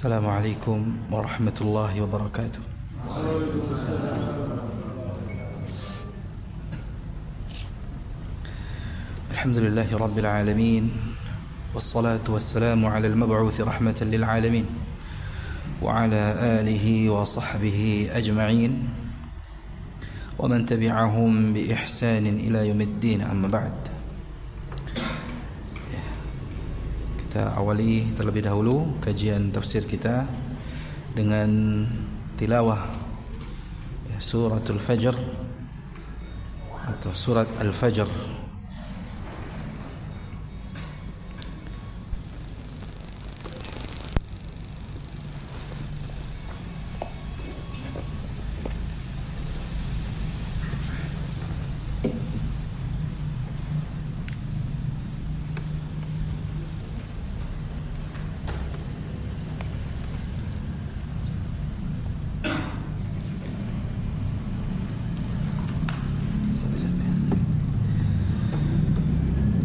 السلام عليكم ورحمة الله وبركاته. الحمد لله رب العالمين، والصلاة والسلام على المبعوث رحمة للعالمين وعلى آله وصحبه أجمعين ومن تبعهم بإحسان إلى يوم الدين. أما بعد, kita awali terlebih dahulu kajian tafsir kita dengan tilawah suratul Fajr atau surat Al-Fajr.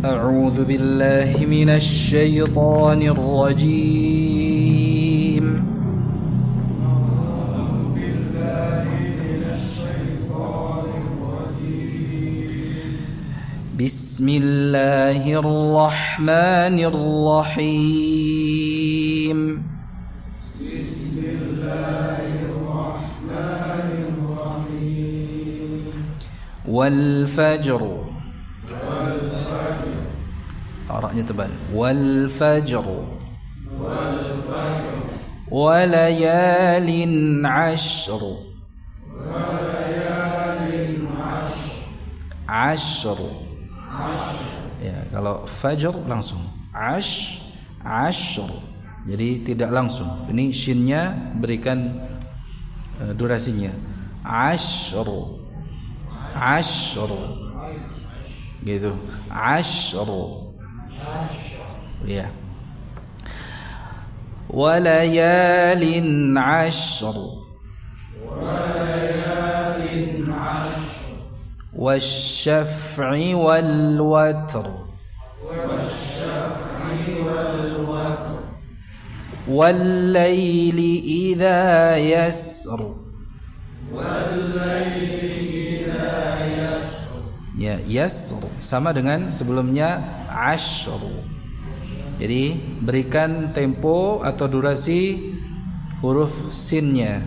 أعوذ بالله من الشيطان الرجيم. بسم الله الرحمن الرحيم. والفجر, Ra'nya tebal. Wal fajr walayalin ashr. Ashr. Ya, kalau fajr langsung ashr. Jadi tidak langsung. Ini shinnya berikan durasinya. Ashr. Gitu. Ashr. Ya. Walayalin ashr. Wasyaf'i wal watr. Wallayli idha yasr. Ya, yasr sama dengan sebelumnya ashr. Jadi berikan tempo atau durasi huruf sinnya,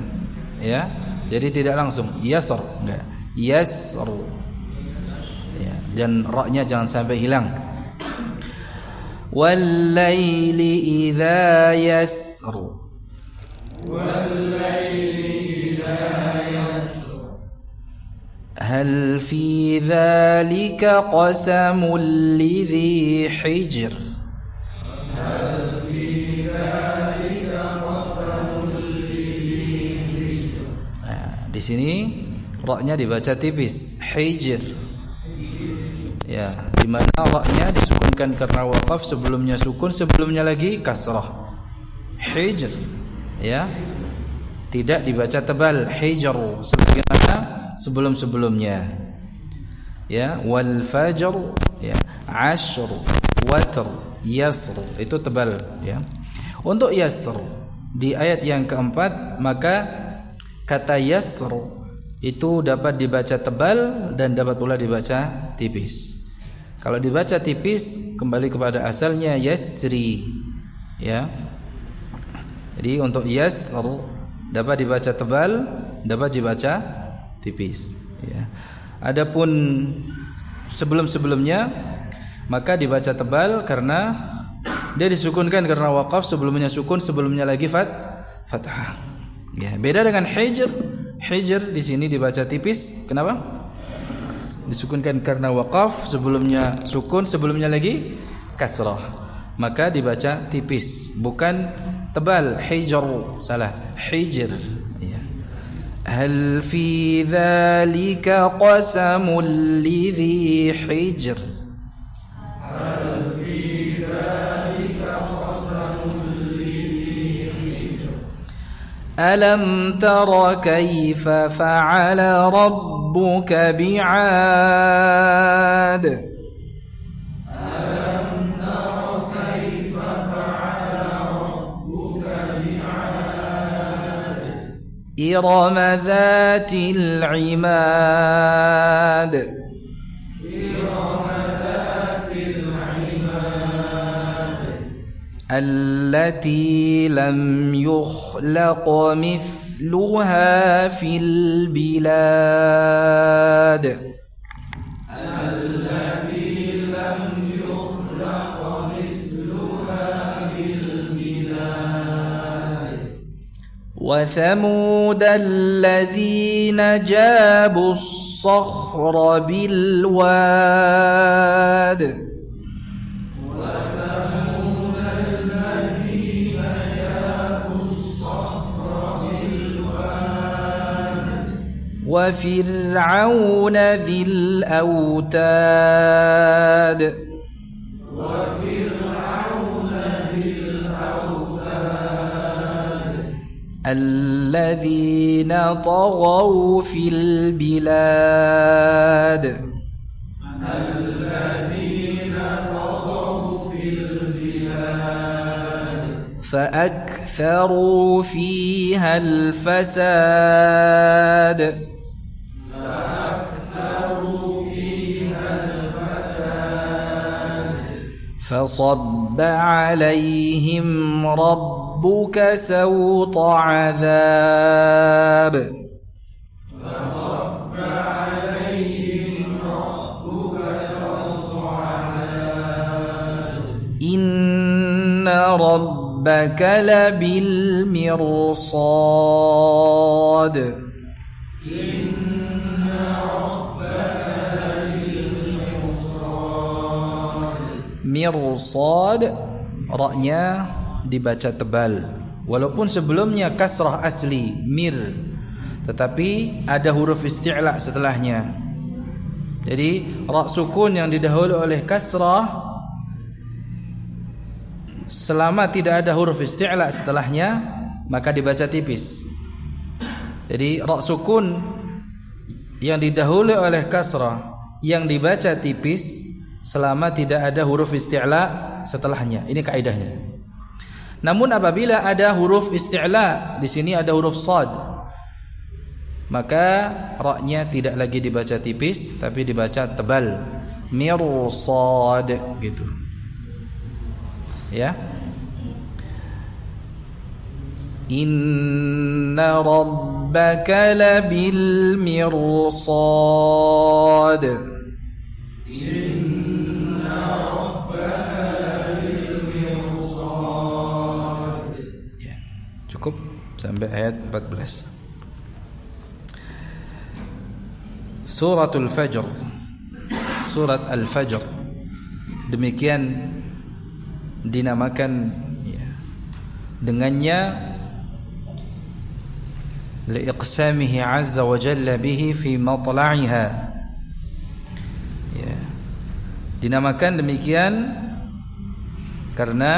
ya. Jadi tidak langsung yasr, enggak. Yasr. Ya, dan ra-nya jangan sampai hilang. Wallayli idza yasr. هل في ذلك قسم لذي حجر. Nah, di sini ra-nya dibaca tipis, hijr. Ya, di mana ra-nya disukunkan karena waqaf, sebelumnya sukun, sebelumnya lagi kasrah. Hijr. Ya. Tidak dibaca tebal, hijr, sebagaimana sebelum-sebelumnya. Ya, wal fajr, ya, ashr, watr, yasr, itu tebal, ya. Untuk yasr di ayat yang keempat, maka kata yasr itu dapat dibaca tebal dan dapat pula dibaca tipis. Kalau dibaca tipis kembali kepada asalnya yasri, ya. Jadi untuk yasr dapat dibaca tebal, dapat dibaca tipis, ya. Adapun sebelum-sebelumnya maka dibaca tebal karena dia disukunkan karena waqaf, sebelumnya sukun, sebelumnya lagi fathah. Ya, beda dengan hijr. Hijr di sini dibaca tipis. Kenapa? Disukunkan karena waqaf, sebelumnya sukun, sebelumnya lagi kasrah. Maka dibaca tipis, bukan tebal. Hijr, salah. Hijr. Ya. Hal fi dzalika qasamul lidzi hijr. ألم تر كيف فعل ربك بعاد. ألم تر كيف فعل ربك بعاد. إرم ذات العماد التي لم يخلق مثلها في البلاد وثمود الذين جابوا الصخر بالواد وفرعون ذي الأوتاد الذين طغوا في البلاد فأكثروا فيها الفساد فصب عليهم ربك سوط عذاب إن ربك لبالمرصاد mirsad, ra-nya dibaca tebal walaupun sebelumnya kasrah asli mir, tetapi ada huruf isti'la setelahnya. Jadi ra sukun yang didahului oleh kasrah selama tidak ada huruf isti'la setelahnya maka dibaca tipis. Jadi ra sukun yang didahului oleh kasrah yang dibaca tipis selama tidak ada huruf isti'la setelahnya. Ini kaidahnya. Namun apabila ada huruf isti'la, di sini ada huruf shad, maka ra-nya tidak lagi dibaca tipis tapi dibaca tebal. Mirsad gitu. Ya. Inna rabbaka labil mirsad. Cukup sampai ayat 14. Suratul Fajr, surat Al-Fajr, demikian dinamakan ya, dengannya liiqsamihi azza wa jalla bihi fi matla'iha, ya, dinamakan demikian karena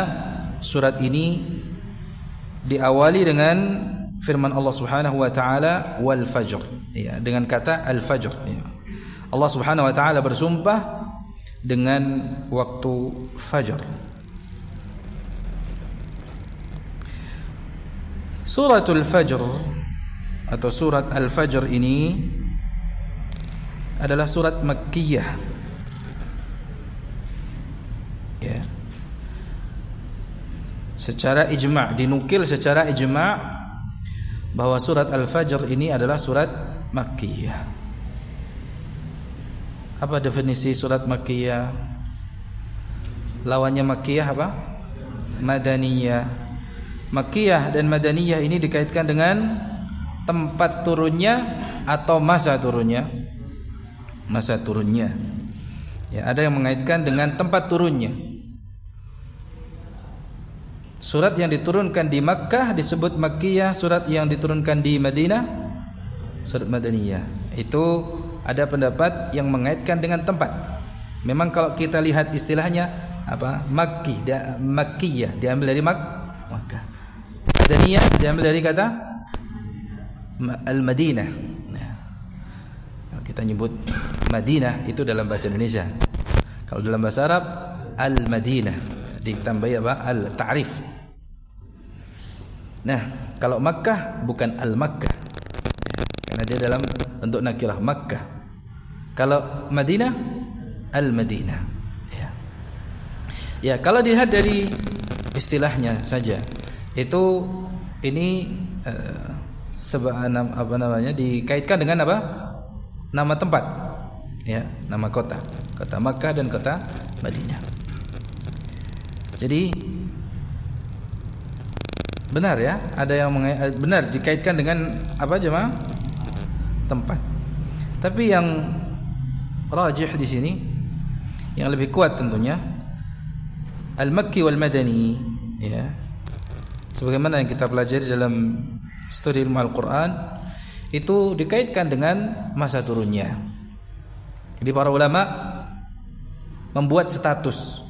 surat ini diawali dengan firman Allah Subhanahu wa taala wal fajr, ya, dengan kata al fajr, ya. Allah Subhanahu wa taala bersumpah dengan waktu fajar. Suratul Fajr atau surat Al-Fajr ini adalah surat Makkiyah, ya. Secara ijma', dinukil secara ijma' bahwa surat Al-Fajr ini adalah surat Makkiyah. Apa definisi surat Makkiyah? Lawannya Makkiyah apa? Madaniyah. Makkiyah dan Madaniyah ini dikaitkan dengan tempat turunnya atau masa turunnya. Masa turunnya. Ya, ada yang mengaitkan dengan tempat turunnya. Surat yang diturunkan di Makkah disebut Makkiyah, surat yang diturunkan di Madinah surat Madaniyah. Itu ada pendapat yang mengaitkan dengan tempat. Memang kalau kita lihat istilahnya apa? Makkiyah diambil dari Makkah. Madaniyah diambil dari kata Al-Madinah. Nah, kalau kita nyebut Madinah itu dalam bahasa Indonesia. Kalau dalam bahasa Arab Al-Madinah ditambahi apa? Al-Ta'rif. Nah, kalau Makkah bukan Al-Makkah, karena dia dalam bentuk nakirah. Makkah. Kalau Madinah, Al-Madinah. Ya. Ya, kalau dilihat dari istilahnya saja, itu ini apa namanya, dikaitkan dengan apa? Nama tempat. Ya, nama kota. Kota Makkah dan kota Madinah. Jadi benar ya, ada yang benar dikaitkan dengan apa jemaah? Tempat. Tapi yang rajih di sini, yang lebih kuat tentunya Al-Makki wal Madani, ya. Sebagaimana yang kita pelajari dalam studi ilmu Al-Qur'an, itu dikaitkan dengan masa turunnya. Jadi para ulama membuat status,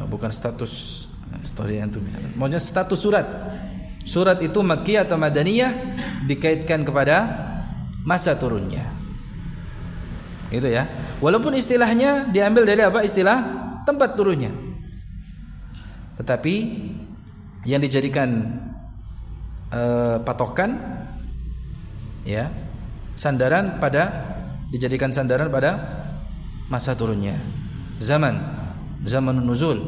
bukan status story antum, maksudnya status surat. Surat itu Makki atau Madaniyah dikaitkan kepada masa turunnya. Gitu ya. Walaupun istilahnya diambil dari apa? Istilah tempat turunnya. Tetapi yang dijadikan patokan, ya, dijadikan sandaran pada masa turunnya. Zamanun nuzul,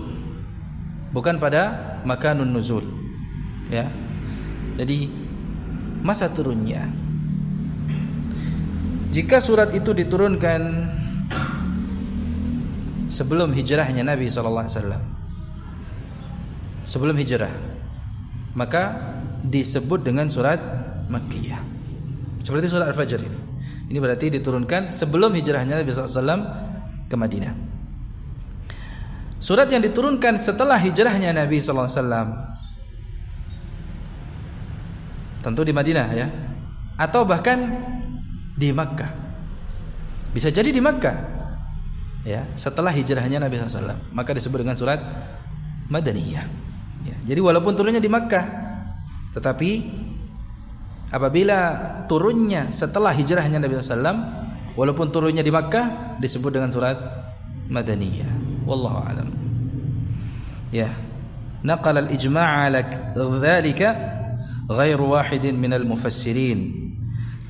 bukan pada makanun nuzul, ya. Jadi masa turunnya. Jika surat itu diturunkan sebelum hijrahnya Nabi SAW, sebelum hijrah, maka disebut dengan surat Makkiyah. Seperti surat Al-Fajr ini. Ini berarti diturunkan sebelum hijrahnya Nabi SAW ke Madinah. Surat yang diturunkan setelah hijrahnya Nabi SAW, tentu di Madinah, ya, atau bahkan di Makkah. Bisa jadi di Makkah, ya, setelah hijrahnya Nabi SAW, maka disebut dengan surat Madaniyah, ya. Jadi walaupun turunnya di Makkah, tetapi apabila turunnya setelah hijrahnya Nabi SAW, walaupun turunnya di Makkah, disebut dengan surat Madaniyah. Wallahu a'lam. Ya, naqala al-ijma' ala dzalika ghairu wahidin minal mufassirin.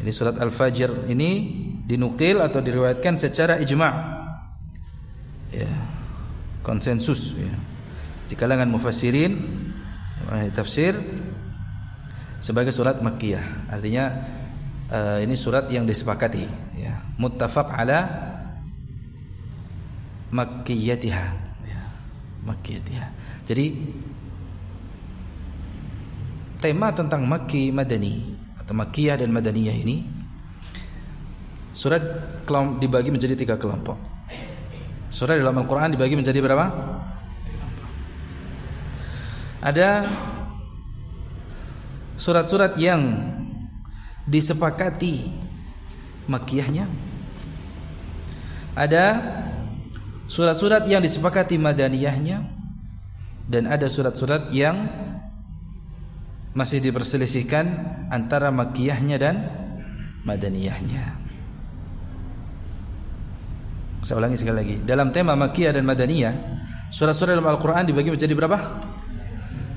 Jadi surat Al-Fajr ini dinukil atau diriwayatkan secara ijma', ya, konsensus, ya, di kalangan mufassirin, tafsir, sebagai surat Makkiyah. Artinya ini surat yang disepakati, ya, muttafaq ala makkiyatiha, ya, makkiyatiha. Jadi tema tentang Makki Madani atau Makkiyah dan Madaniyah ini, surat dibagi menjadi 3 kelompok. Surat dalam Al-Quran dibagi menjadi berapa? Ada surat-surat yang disepakati Makkiyahnya, ada surat-surat yang disepakati Madaniyahnya, dan ada surat-surat yang masih diperselisihkan antara Makkiyahnya dan Madaniyahnya. Saya ulangi sekali lagi. Dalam tema Makkiyah dan Madaniyah, surat-surat dalam Al-Quran dibagi menjadi berapa?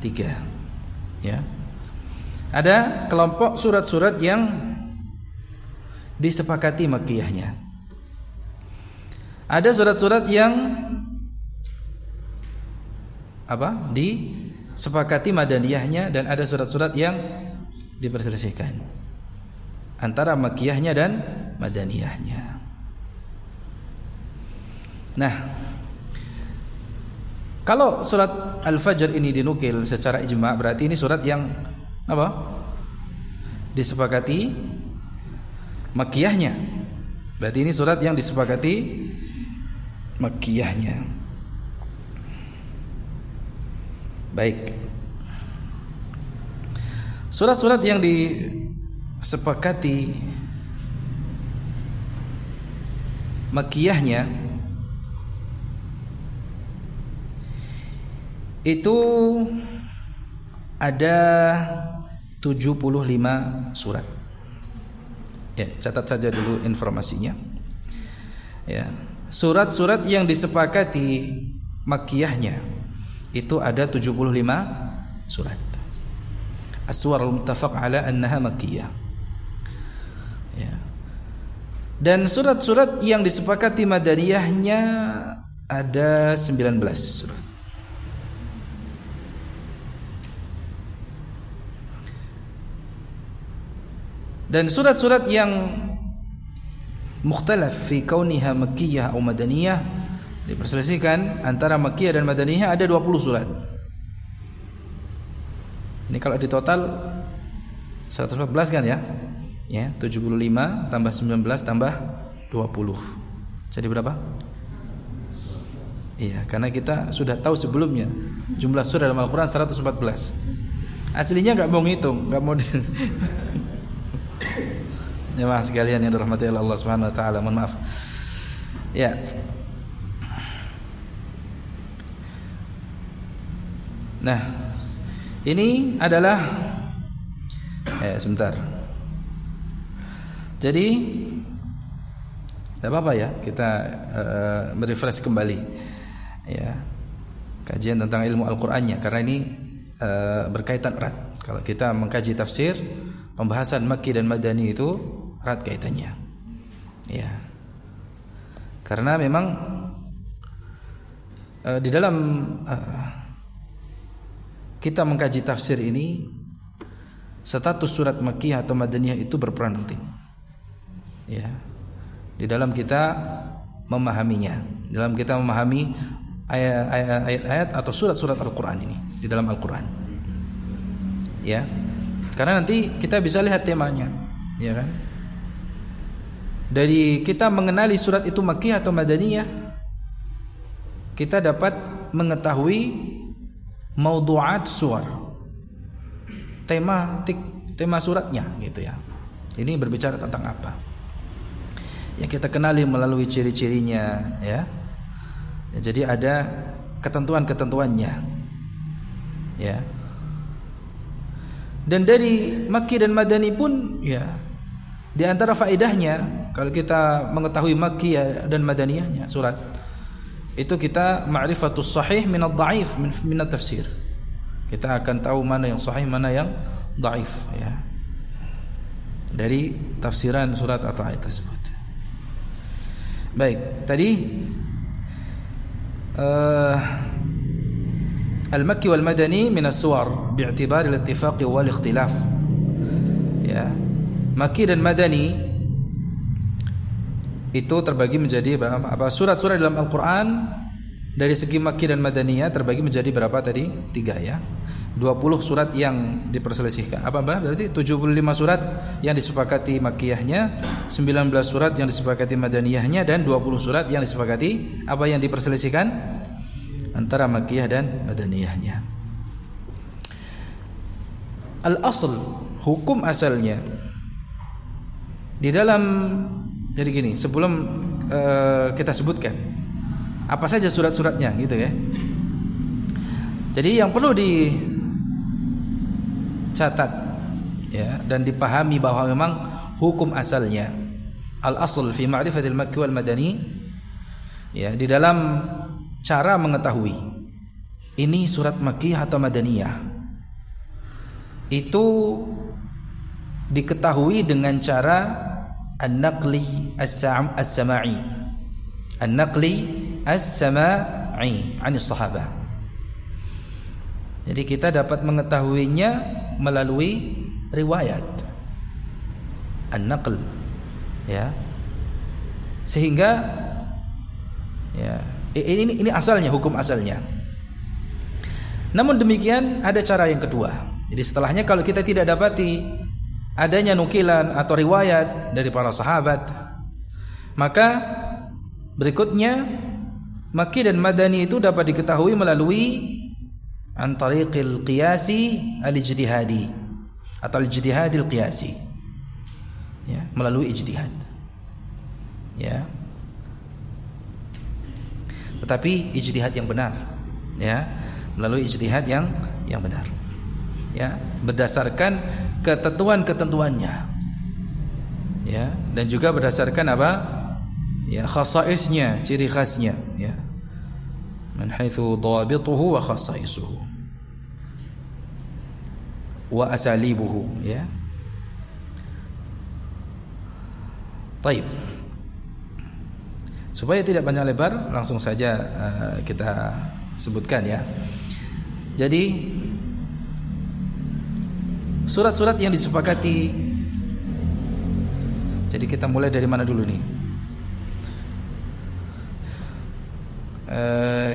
3, ya. Ada kelompok surat-surat yang disepakati Makkiyahnya. Ada surat-surat yang disepakati Madaniyahnya, dan ada surat-surat yang diperselisihkan antara Makkiyahnya dan Madaniyahnya. Nah, kalau surat Al-Fajr ini dinukil secara ijma', berarti ini surat yang disepakati Makkiyahnya. Berarti ini surat yang disepakati Makkiyahnya. Baik. Surat-surat yang disepakati Makkiyahnya itu ada 75 surat. Ya, catat saja dulu informasinya. Ya, surat-surat yang disepakati Makkiyahnya itu ada 75 surat. As-suwarul muttafaq ala annaha Makkiyah. Dan surat-surat yang disepakati madaniyahnya ada 19 surat. Dan surat-surat yang mukhtalaf fi kauniha makkiyah atau madaniyah, diperselisihkan antara makkiyah dan madaniyah, ada 20 surat. Ini kalau di total 114 kan ya? Ya, 75 tambah 19 tambah 20. Jadi berapa? Iya, karena kita sudah tahu sebelumnya jumlah surah dalam Al-Qur'an 114. Aslinya enggak mau ngitung, enggak mau jemaah sekalian yang dirahmati oleh Allah Subhanahu wa taala, mohon maaf. Ya. Nah, ini adalah sebentar. Jadi tidak apa-apa ya, kita merefresh kembali ya kajian tentang ilmu Al-Qur'annya, karena ini berkaitan erat. Kalau kita mengkaji tafsir, pembahasan Makki dan Madani itu erat kaitannya. Ya. Karena memang di dalam kita mengkaji tafsir ini, status surat Makkiyah atau Madaniyah itu berperan penting. Ya. Di dalam kita memahaminya, dalam kita memahami ayat-ayat atau surat-surat Al-Qur'an ini di dalam Al-Qur'an. Ya. Karena nanti kita bisa lihat temanya, ya kan? Dari kita mengenali surat itu Makkiyah atau Madaniyah, kita dapat mengetahui maudhu'at suar, tema suratnya gitu ya. Ini berbicara tentang apa? Yang kita kenali melalui ciri-cirinya ya. Jadi ada ketentuan-ketentuannya. Ya. Dan dari Makki dan Madani pun ya, di antara faedahnya kalau kita mengetahui Makkiyah dan Madaniyahnya surat itu, kita ma'rifatus sahih min ad-dha'if min at-tafsir. Kita akan tahu mana yang sahih, mana yang dhaif ya, dari tafsiran surat atau ayat tersebut. Baik, tadi Al-Makki wal Madani min as-suwar bi'tibar al-ittifaq wal ikhtilaf. Ya. Makki dan Madani itu terbagi menjadi apa? Surat-surat dalam Al-Qur'an dari segi Makki dan Madaniyah terbagi menjadi berapa tadi? 3 ya. 20 surat yang diperselisihkan. Apa berarti 75 surat yang disepakati Makkiyahnya, 19 surat yang disepakati Madaniyahnya, dan 20 surat yang disepakati apa yang diperselisihkan antara Makkiyah dan Madaniyahnya. Al-asl, hukum asalnya di dalam, jadi gini, sebelum kita sebutkan apa saja surat-suratnya gitu ya. Jadi yang perlu dicatat ya dan dipahami bahwa memang hukum asalnya, al-asl fi ma'rifatil Makki wal Madani ya, di dalam cara mengetahui ini surat Makkiyah atau Madaniyah itu diketahui dengan cara an-naqli as-sama'i, an-naqli as-sama'i 'ani sahabah. Jadi kita dapat mengetahuinya melalui riwayat an-naql ya, sehingga ya ini asalnya, hukum asalnya. Namun demikian ada cara yang kedua. Jadi setelahnya kalau kita tidak dapati adanya nukilan atau riwayat dari para sahabat, maka berikutnya Makki dan Madani itu dapat diketahui melalui an tariqil qiyasi al-ijtihadi atau al-ijtihadil qiyasi ya, melalui ijtihad ya, tetapi ijtihad yang benar ya, melalui ijtihad yang benar ya, berdasarkan ketentuan-ketentuannya ya, dan juga berdasarkan apa ya, khasaisnya, ciri khasnya ya, min haitsu dawabituhu wa khasaisuhu wa asalibuhu ya. Baik. Supaya tidak banyak lebar, langsung saja kita sebutkan ya. Jadi surat-surat yang disepakati. Jadi kita mulai dari mana dulu nih?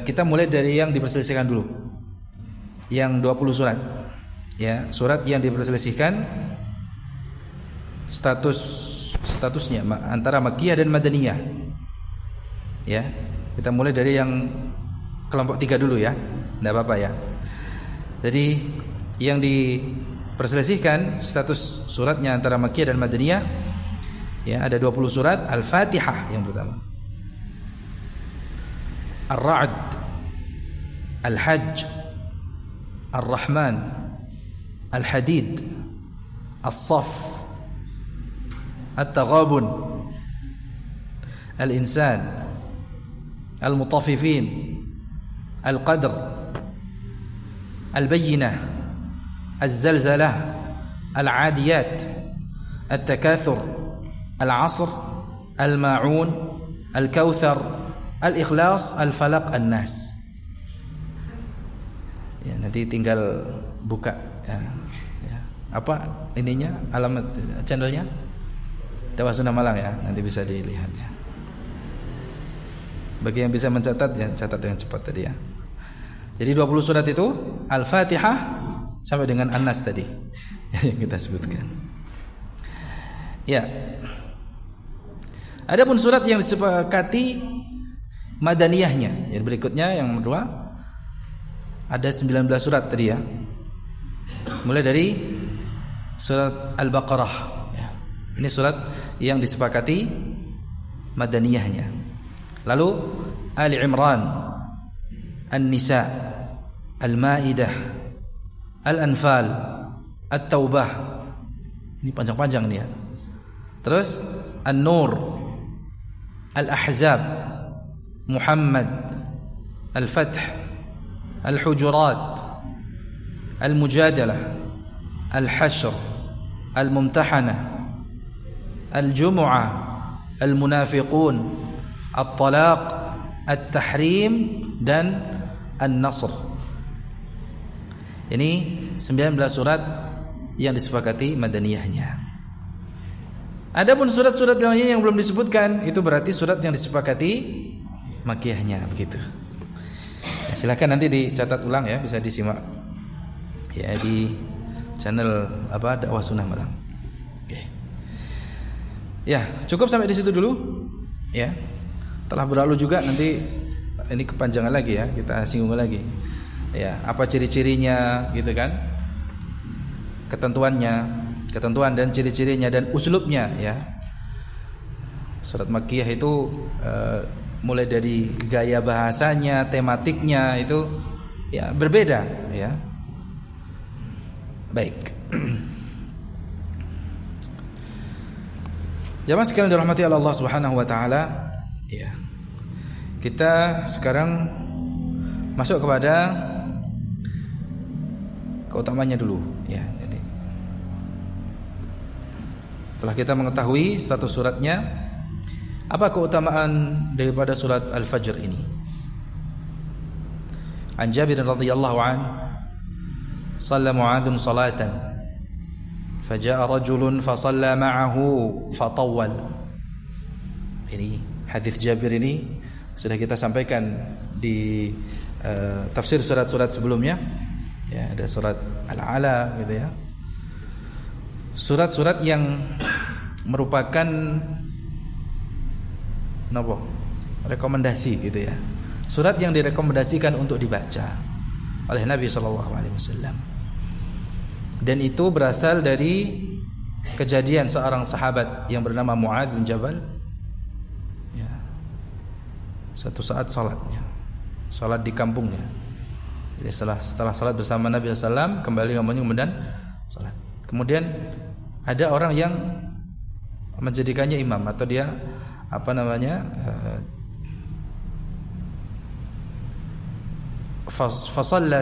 Kita mulai dari yang diperselisihkan dulu. Yang 20 surat. Ya, surat yang diperselisihkan statusnya antara Makkiyah dan Madaniyah. Ya, kita mulai dari yang kelompok 3 dulu ya. Enggak apa-apa ya. Jadi yang diperselisihkan status suratnya antara Makkiyah dan Madaniyah, ya, ada 20 surat. Al-Fatihah yang pertama, Ar-Ra'd, Al-Hajj, Ar-Rahman, Al-Hadid, As-Saff, At-Taghabun, Al-Insan, Al-Mutaffifin, Al-Qadr, Al-Bayyinah, Az-Zalzalah, Al-Adiyat, At-Takathur, Al-Asr, Al-Ma'un, Al-Kautsar, Al-Ikhlas, Al-Falaq, An-Nas. Ya, nanti tinggal buka ya. Apa ininya, alamat channelnya Dakwah Sunnah Malang ya, nanti bisa dilihat ya. Bagi yang bisa mencatat ya, catat dengan cepat tadi ya. Jadi 20 surat itu Al-Fatihah sampai dengan An-Nas tadi yang kita sebutkan. Ya. Adapun surat yang disepakati Madaniyahnya, yang berikutnya yang kedua ada 19 surat tadi ya. Mulai dari surat Al-Baqarah ya. Ini surat yang disepakati Madaniyahnya. Lalu Ali Imran, An-Nisa, Al-Maidah, Al-Anfal, At-Taubah. Ini panjang-panjang nih ya. Terus An-Nur, Al-Ahzab, Muhammad, Al-Fath, Al-Hujurat, Al-Mujadalah, Al-Hashr, Al-Mumtahanah, Al-Jumu'ah, Al-Munafiqun, At-Talaq, At-Tahrim, dan An-Nasr. Ini 19 surat yang disepakati Madaniyahnya. Adapun surat-surat lainnya yang belum disebutkan, itu berarti surat yang disepakati Makkiyahnya, begitu. Ya, silakan nanti dicatat ulang ya, bisa disimak ya di channel Dakwah Sunnah Malang. Oke. Ya, cukup sampai di situ dulu. Ya. Telah berlalu juga, nanti ini kepanjangan lagi ya, kita singgung lagi. Ya, apa ciri-cirinya gitu kan? Ketentuan dan ciri-cirinya dan uslubnya ya. Surat Makkiyah itu mulai dari gaya bahasanya, tematiknya itu ya berbeda ya. Baik. Jamaah sekalian dirahmati Allah Subhanahu wa taala, ya. Kita sekarang masuk kepada keutamanya dulu ya. Jadi setelah kita mengetahui status suratnya, apa keutamaan daripada surat Al-Fajr ini? An Jabir radhiyallahu an, shalla Mu'adzun salatan, faja'a rajulun fa shalla ma'ahu fatawwal. Ini hadis Jabir ini sudah kita sampaikan di tafsir surat-surat sebelumnya. Ya, ada surat Al-Ala gitu ya. Surat-surat yang merupakan rekomendasi gitu ya. Surat yang direkomendasikan untuk dibaca oleh Nabi SAW. Dan itu berasal dari kejadian seorang sahabat yang bernama Mu'adz bin Jabal. Ya. Suatu saat salat di kampungnya. Jadi setelah salat bersama Nabi SAW, kembali kemudian salat. Kemudian ada orang yang menjadikannya imam, atau dia fasalla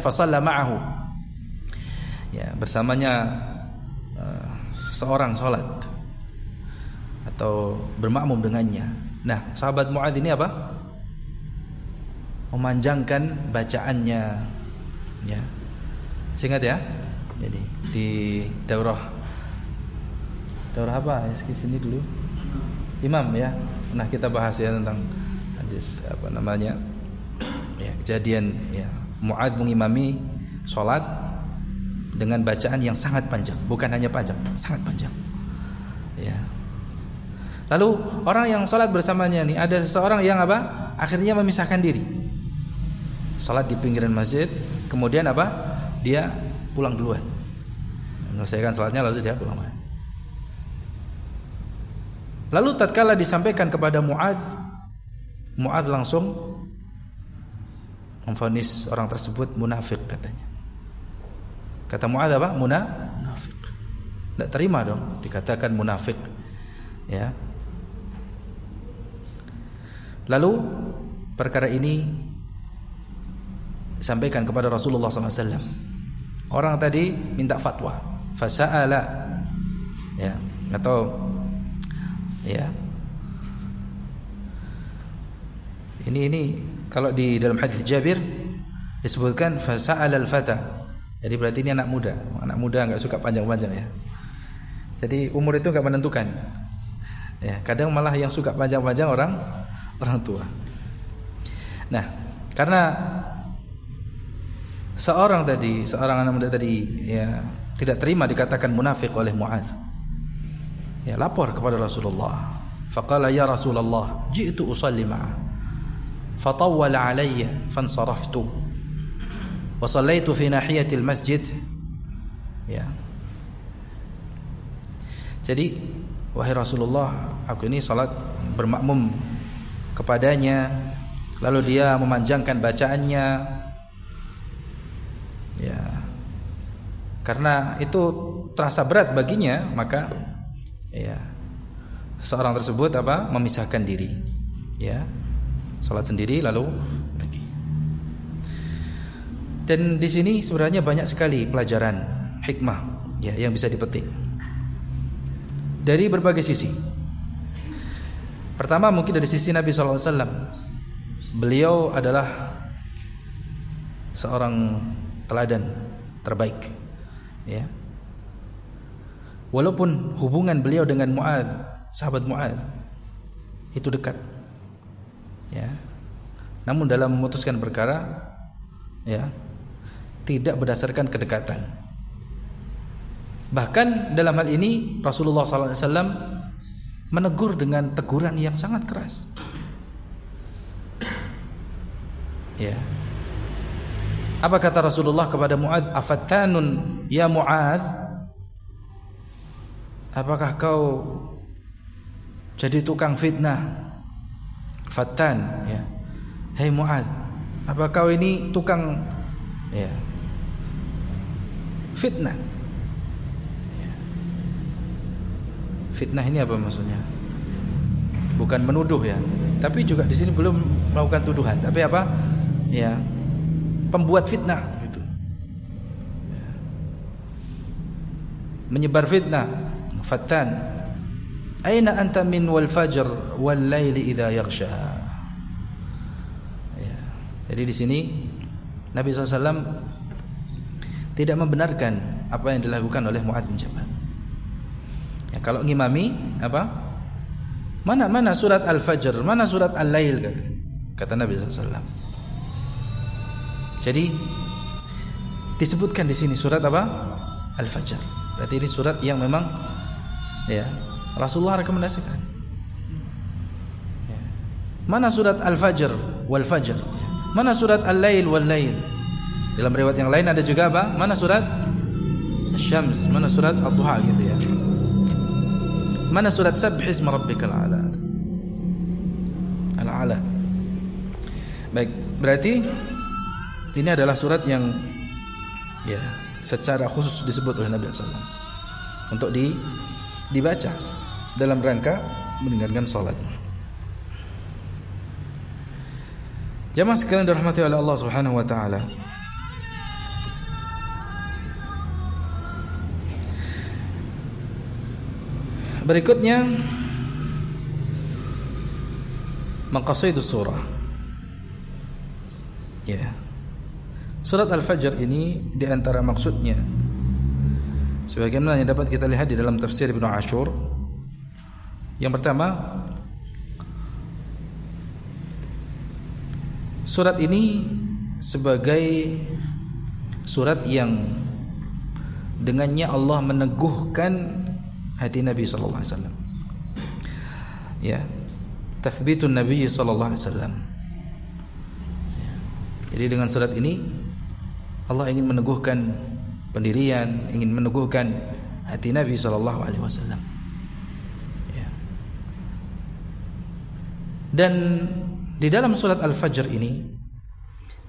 fasalla ma'ahu, ya, bersamanya seseorang salat atau bermakmum dengannya. Nah, sahabat Mu'adz ini apa? Memanjangkan bacaannya. Ya. Ingat ya? Jadi di daurah apa? Di sini dulu. Imam ya. Nah, kita bahas ya tentang hadis apa namanya? Ya, kejadian ya Mu'adz mengimami salat dengan bacaan yang sangat panjang, bukan hanya panjang, sangat panjang. Ya. Lalu orang yang salat bersamanya nih, ada seseorang yang apa? Akhirnya memisahkan diri. Salat di pinggiran masjid, kemudian apa? Dia pulang duluan. Menyelesaikan salatnya lalu dia pulang. Lalu tatkala disampaikan kepada Mu'adz, Mu'adz langsung memvonis orang tersebut munafik katanya. Kata Mu'adz apa? Munafik. Tidak terima dong dikatakan munafik. Ya. Lalu perkara ini disampaikan kepada Rasulullah SAW. Orang tadi minta fatwa, fasa'ala, ya, atau ya. Ini kalau di dalam hadis Jabir disebutkan fasa'ala al-fata. Jadi berarti ini anak muda. Anak muda enggak suka panjang-panjang ya. Jadi umur itu enggak menentukan. Ya, kadang malah yang suka panjang-panjang orang tua. Nah, karena seorang anak muda tadi ya tidak terima dikatakan munafik oleh Mu'adz. Ya, lapor kepada Rasulullah. Faqala ya Rasulullah, ji'tu usalli ma'a. Fatawwala 'alayya fansaraftu. Wa sallaitu fi nahiyatil masjid. Ya. Jadi, wahai Rasulullah, aku ini salat bermakmum kepadanya, lalu dia memanjangkan bacaannya. Ya. Karena itu terasa berat baginya, maka ya seorang tersebut apa? Memisahkan diri. Ya. Salat sendiri lalu pergi. Dan di sini sebenarnya banyak sekali pelajaran hikmah ya yang bisa dipetik dari berbagai sisi. Pertama mungkin dari sisi Nabi SAW. Beliau adalah seorang teladan terbaik. Ya. Walaupun hubungan beliau dengan Mu'adz, sahabat Mu'adz, itu dekat. Ya. Namun dalam memutuskan perkara, ya, tidak berdasarkan kedekatan. Bahkan dalam hal ini Rasulullah SAW menegur dengan teguran yang sangat keras. Ya. Apa kata Rasulullah kepada Mu'adz? Afattanun ya Mu'adz? Apakah kau jadi tukang fitnah? Fattan, ya. Hei Mu'adz, apa kau ini tukang ya fitnah? Ya. Fitnah ini apa maksudnya? Bukan menuduh ya, tapi juga di sini belum melakukan tuduhan, tapi apa? Ya, pembuat fitnah gitu. Ya. Menyebar fitnah, fattan. Aina anta min wal fajr wal laili idza yaghsha. Ya. Jadi di sini Nabi SAW tidak membenarkan apa yang dilakukan oleh Mu'adz bin Jabal. Ya, kalau ngimami apa? Mana surat Al-Fajr, mana surat Al-Lail kata Nabi SAW. Jadi disebutkan di sini surat apa? Al-Fajr. Berarti ini surat yang memang ya Rasulullah rekomendasikan. Ya. Mana surat Al-Fajr wal Fajr? Ya. Mana surat Al-Lail wal Lail? Dalam riwayat yang lain ada juga apa? Mana surat Asy-Syams, mana surat Ad-Duha gitu ya. Mana surat Sabbihisma rabbikal a'la. Al-a'la. Baik, berarti ini adalah surat yang ya secara khusus disebut oleh Nabi SAW untuk dibaca dalam rangka mendengarkan salat. Jamaah sekalian dirahmati oleh Allah Subhanahu wa taala. Berikutnya Maqasidus surah. Ya. Surat Al-Fajr ini di antara maksudnya sebagaimana yang dapat kita lihat di dalam tafsir Ibnu Ashur. Yang pertama, surat ini sebagai surat yang dengannya Allah meneguhkan hati Nabi sallallahu alaihi wasallam. Ya. Tathbitun Nabi sallallahu alaihi wasallam. Jadi dengan surat ini Allah ingin meneguhkan pendirian, ingin meneguhkan hati Nabi sallallahu alaihi wasallam. Ya. Dan di dalam surat Al-Fajr ini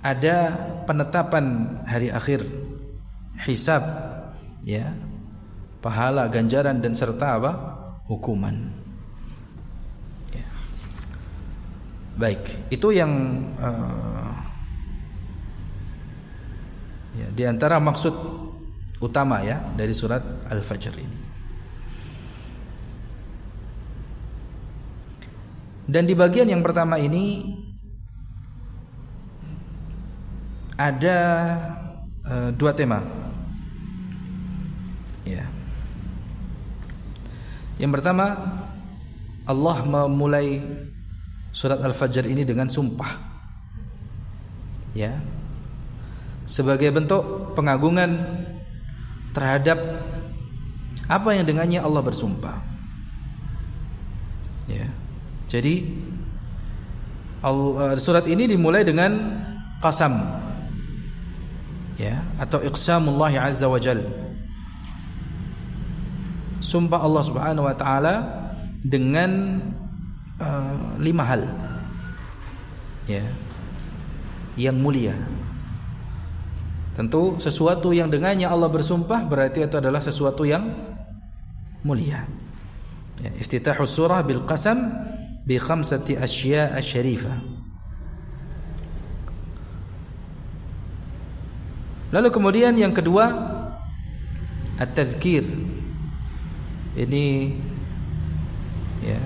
ada penetapan hari akhir, hisab, ya, pahala, ganjaran dan serta apa? Hukuman. Baik, itu yang ya, di antara maksud utama ya dari surat Al-Fajr ini. Dan di bagian yang pertama ini ada dua tema. Ya. Yang pertama, Allah memulai surat Al-Fajr ini dengan sumpah, ya, sebagai bentuk pengagungan terhadap apa yang dengannya Allah bersumpah. Ya, jadi surat ini dimulai dengan qasam, ya, atau iqsamullahi azza wa jal, sumpah Allah subhanahu wa ta'ala dengan 5 hal, ya, yang mulia. Tentu sesuatu yang dengannya Allah bersumpah berarti itu adalah sesuatu yang mulia. Ya, iftitahus surah bil qasam bi khamsati asya' syarifah. Lalu kemudian yang kedua, at-tadhkir. Ini, ya,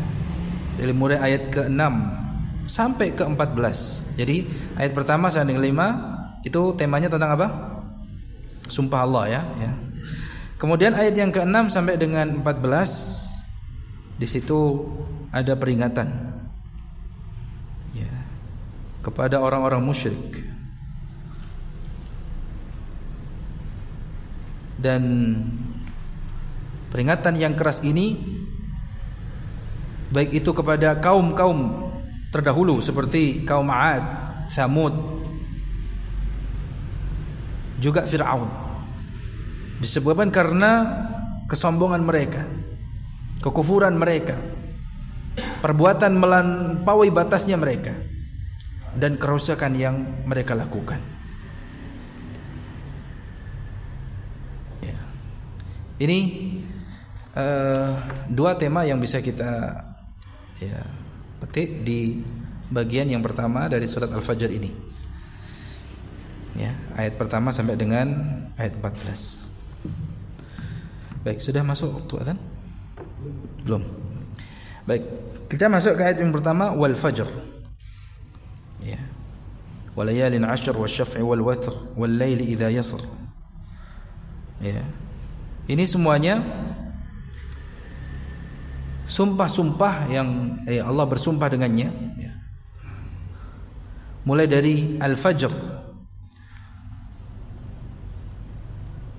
dari mulai ayat ke-6 sampai ke-14. Jadi ayat pertama sampai ke-5 itu temanya tentang apa? Sumpah Allah, ya. Kemudian ayat yang ke-6 sampai dengan 14, di situ ada peringatan, ya, kepada orang-orang musyrik. Dan peringatan yang keras ini baik itu kepada kaum-kaum terdahulu seperti kaum 'Ad, Tsamud, juga Fir'aun, disebabkan karena kesombongan mereka, kekufuran mereka, perbuatan melampaui batasnya mereka, dan kerusakan yang mereka lakukan. Ya. Ini dua tema yang bisa kita, ya, petik di bagian yang pertama dari surat Al-Fajr ini, ya, ayat pertama sampai dengan ayat 14. Baik, sudah masuk waktu azan? Belum. Baik, kita masuk ke ayat yang pertama, wal fajr, ya, walayalin 'ashr wasyaf'i wal watr wal laili idza yasr. Ya, ini semuanya sumpah-sumpah yang Allah bersumpah dengannya, ya. Mulai dari Al-Fajr,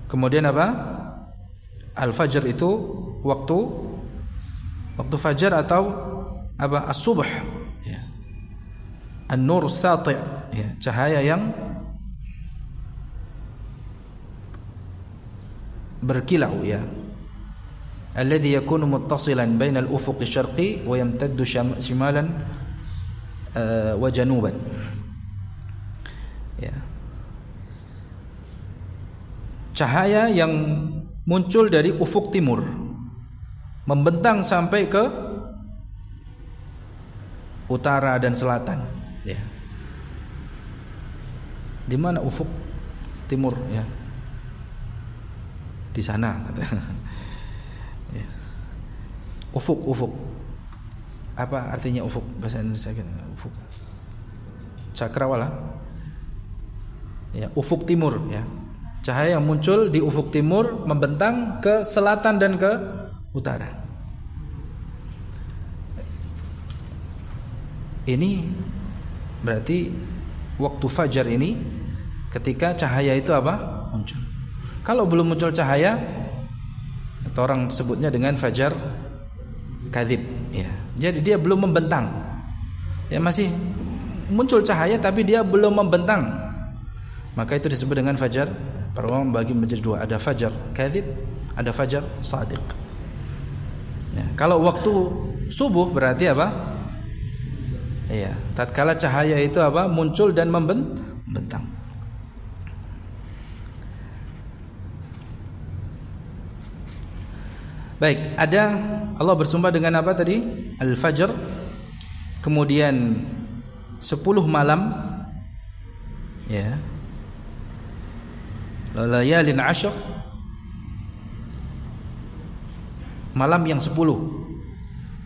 kemudian apa? Al-Fajr itu waktu fajar atau apa? As-subh, ya. An-nur sati', ya, cahaya yang berkilau, ya. Alladhi yakunu muttasilan bainal ufuqi syarqi wa yamtaddu shimalan wa januban. Ya. Cahaya yang muncul dari ufuk timur membentang sampai ke utara dan selatan, ya. Di mana ufuk timur, ya? Di sana. Ya. Ufuk Apa artinya ufuk bahasa Indonesia? Ufuk. Cakrawala. Ya, ufuk timur ya. Cahaya yang muncul di ufuk timur membentang ke selatan dan ke utara. Ini berarti waktu fajar ini ketika cahaya itu apa? Muncul. Kalau belum muncul cahaya, atau orang sebutnya dengan fajar kadzib ya. Jadi dia belum membentang. Ya masih muncul cahaya tapi dia belum membentang. Maka itu disebut dengan fajar. Para ulama membagi menjadi dua, ada fajar kadzib, ada fajar shadiq. Ya, kalau waktu subuh berarti apa? Iya, tatkala cahaya itu apa? Muncul dan membentang. Baik, ada Allah bersumpah dengan apa tadi? Al-Fajr. Kemudian 10 malam. Ya. Layalin 'ashr. Malam yang 10.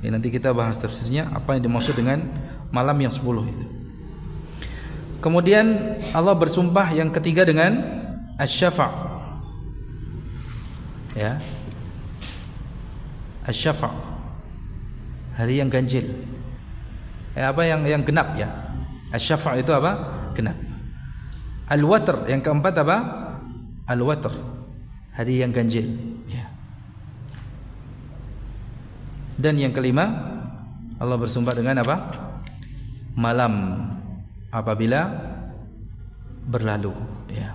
Ya, nanti kita bahas tafsirnya apa yang dimaksud dengan malam yang 10 itu. Kemudian Allah bersumpah yang ketiga dengan asy-syafa'. Ya. Asy-syafa'. Hari yang ganjil. Apa yang genap ya. Asy-syafa' itu apa? Genap. Al-watr yang keempat apa? Al-watr. Hari yang ganjil ya. Dan yang kelima Allah bersumpah dengan apa? Malam apabila berlalu ya.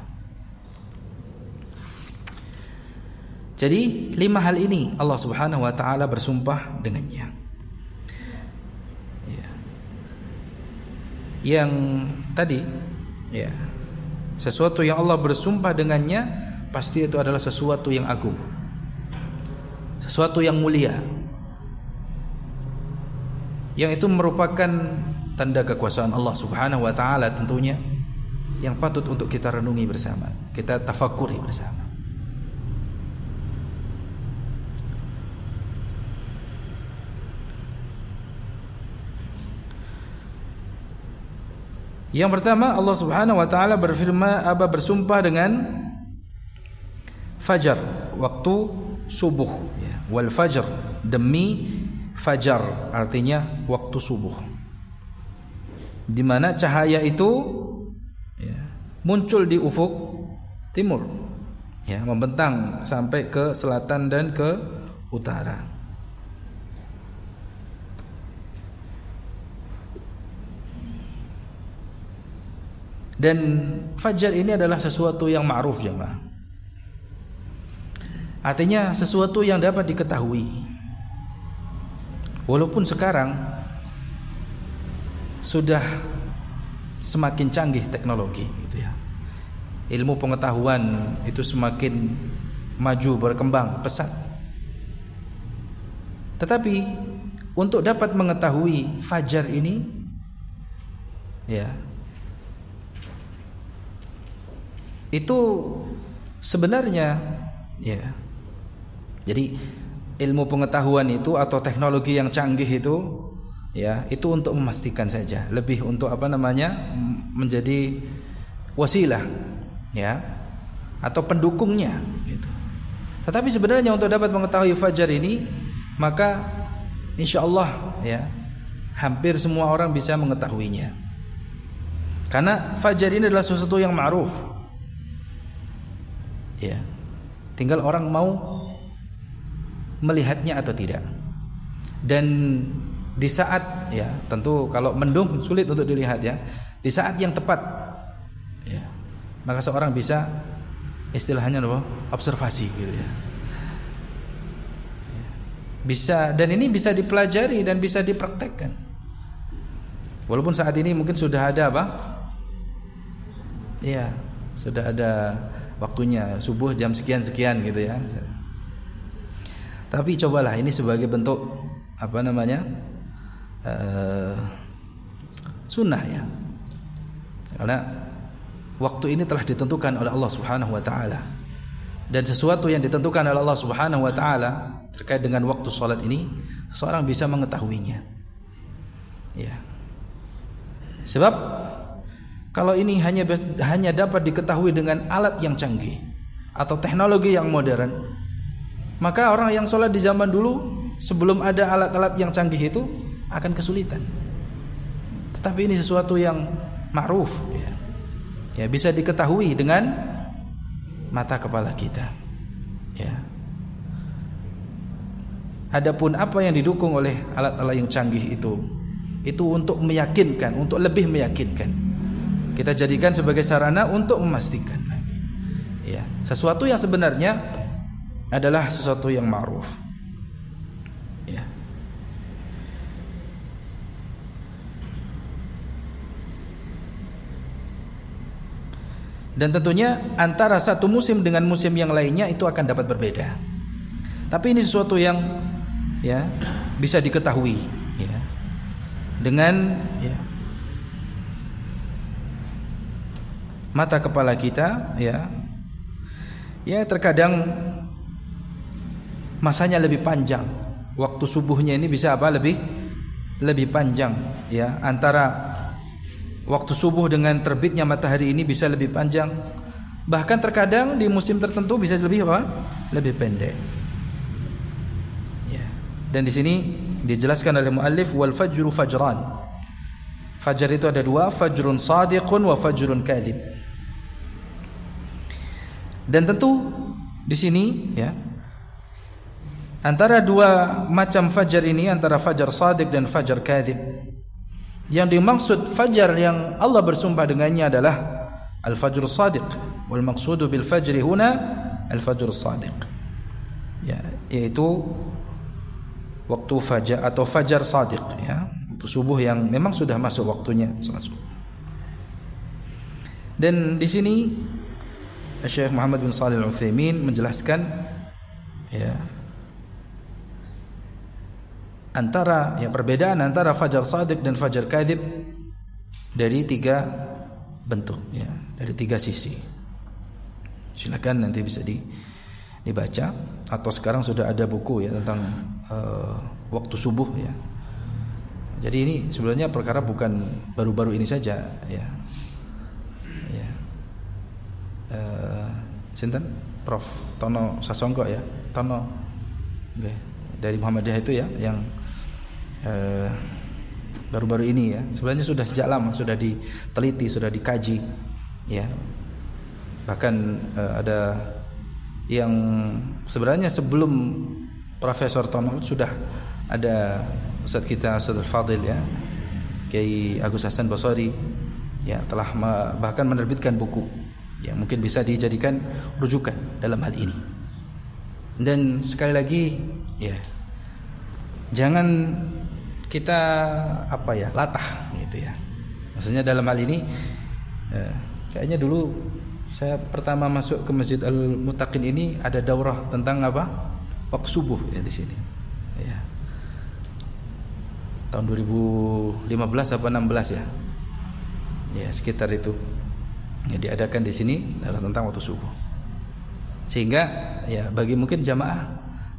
Jadi 5 hal ini Allah Subhanahu wa taala bersumpah dengannya. Ya. Yang tadi ya, sesuatu yang Allah bersumpah dengannya pasti itu adalah sesuatu yang agung. Sesuatu yang mulia. Yang itu merupakan tanda kekuasaan Allah Subhanahu wa taala tentunya, yang patut untuk kita renungi bersama, kita tafakuri bersama. Yang pertama Allah Subhanahu wa taala bersumpah dengan fajar, waktu subuh ya. Wal fajr, demi fajar, artinya waktu subuh, di mana cahaya itu ya, muncul di ufuk timur ya, membentang sampai ke selatan dan ke utara. Dan fajar ini adalah sesuatu yang ma'ruf jemaah. Artinya sesuatu yang dapat diketahui. Walaupun sekarang sudah semakin canggih teknologi gitu ya. Ilmu pengetahuan itu semakin maju, berkembang pesat. Tetapi untuk dapat mengetahui fajar ini ya, itu sebenarnya ya, jadi ilmu pengetahuan itu atau teknologi yang canggih itu ya, itu untuk memastikan saja, lebih untuk apa namanya, menjadi wasilah ya, atau pendukungnya gitu. Tetapi sebenarnya untuk dapat mengetahui fajar ini, maka insyaallah ya, hampir semua orang bisa mengetahuinya. Karena fajar ini adalah sesuatu yang ma'ruf. Ya, tinggal orang mau melihatnya atau tidak. Dan di saat ya, tentu kalau mendung sulit untuk dilihat ya, di saat yang tepat ya, maka seorang bisa istilahnya apa? Observasi gitu ya. Bisa, dan ini bisa dipelajari dan bisa dipraktekkan. Walaupun saat ini mungkin sudah ada apa? Ya, sudah ada waktunya, subuh jam sekian-sekian gitu ya. Tapi cobalah ini sebagai bentuk apa namanya, sunnah ya. Karena waktu ini telah ditentukan oleh Allah Subhanahu wa taala. Dan sesuatu yang ditentukan oleh Allah Subhanahu wa taala terkait dengan waktu salat ini, seorang bisa mengetahuinya. Ya. Sebab kalau ini hanya dapat diketahui dengan alat yang canggih atau teknologi yang modern, maka orang yang sholat di zaman dulu sebelum ada alat-alat yang canggih itu akan kesulitan. Tetapi ini sesuatu yang ma'ruf, ya bisa diketahui dengan mata kepala kita. Ya. Adapun apa yang didukung oleh alat-alat yang canggih itu untuk meyakinkan, untuk lebih meyakinkan. Kita jadikan sebagai sarana untuk memastikan. Ya, sesuatu yang sebenarnya adalah sesuatu yang ma'ruf. Ya. Dan tentunya antara satu musim dengan musim yang lainnya itu akan dapat berbeda. Tapi ini sesuatu yang ya bisa diketahui ya dengan mata kepala kita ya terkadang masanya lebih panjang. Waktu subuhnya ini bisa lebih panjang ya, antara waktu subuh dengan terbitnya matahari ini bisa lebih panjang. Bahkan terkadang di musim tertentu bisa lebih pendek. Ya. Dan di sini dijelaskan oleh muallif wal fajru fajran. Fajar itu ada dua, fajrun sadiqun wa fajrun kadhib. Dan tentu di sini ya antara dua macam fajar ini, antara fajar shadiq dan fajar kadhib, yang dimaksud fajar yang Allah bersumpah dengannya adalah al-fajr shadiq, wal maqsudu bil fajri huna al-fajr shadiq. Ya, yaitu waktu fajar atau fajar shadiq ya, waktu subuh yang memang sudah masuk waktunya salat subuh. Dan di sini Syekh Muhammad bin Shalih Al-Utsaimin menjelaskan ya perbedaan antara fajar shadiq dan fajar kadhib dari tiga bentuk ya, dari tiga sisi. Silakan nanti bisa dibaca, atau sekarang sudah ada buku ya tentang waktu subuh ya. Jadi ini sebenarnya perkara bukan baru-baru ini saja ya. Sinten Prof Tono Sasongko ya, Tono dari Muhammadiyah itu ya, yang baru-baru ini ya. Sebenarnya sudah sejak lama, sudah diteliti, sudah dikaji ya. Bahkan ada yang sebenarnya sebelum Profesor Tono sudah ada Ustaz kita, Ustaz Al-Fadil ya, Kiai Agus Hasan Basori ya, telah bahkan menerbitkan buku yang mungkin bisa dijadikan rujukan dalam hal ini. Dan sekali lagi ya, jangan kita latah gitu ya. Maksudnya dalam hal ini kayaknya dulu saya pertama masuk ke Masjid Al-Muttaqin ini ada daurah tentang waktu subuh ya di sini. Ya. Tahun 2015 apa 16 ya. Ya, sekitar itu. Ya, diadakan di sini adalah tentang waktu subuh. Sehingga ya bagi mungkin jamaah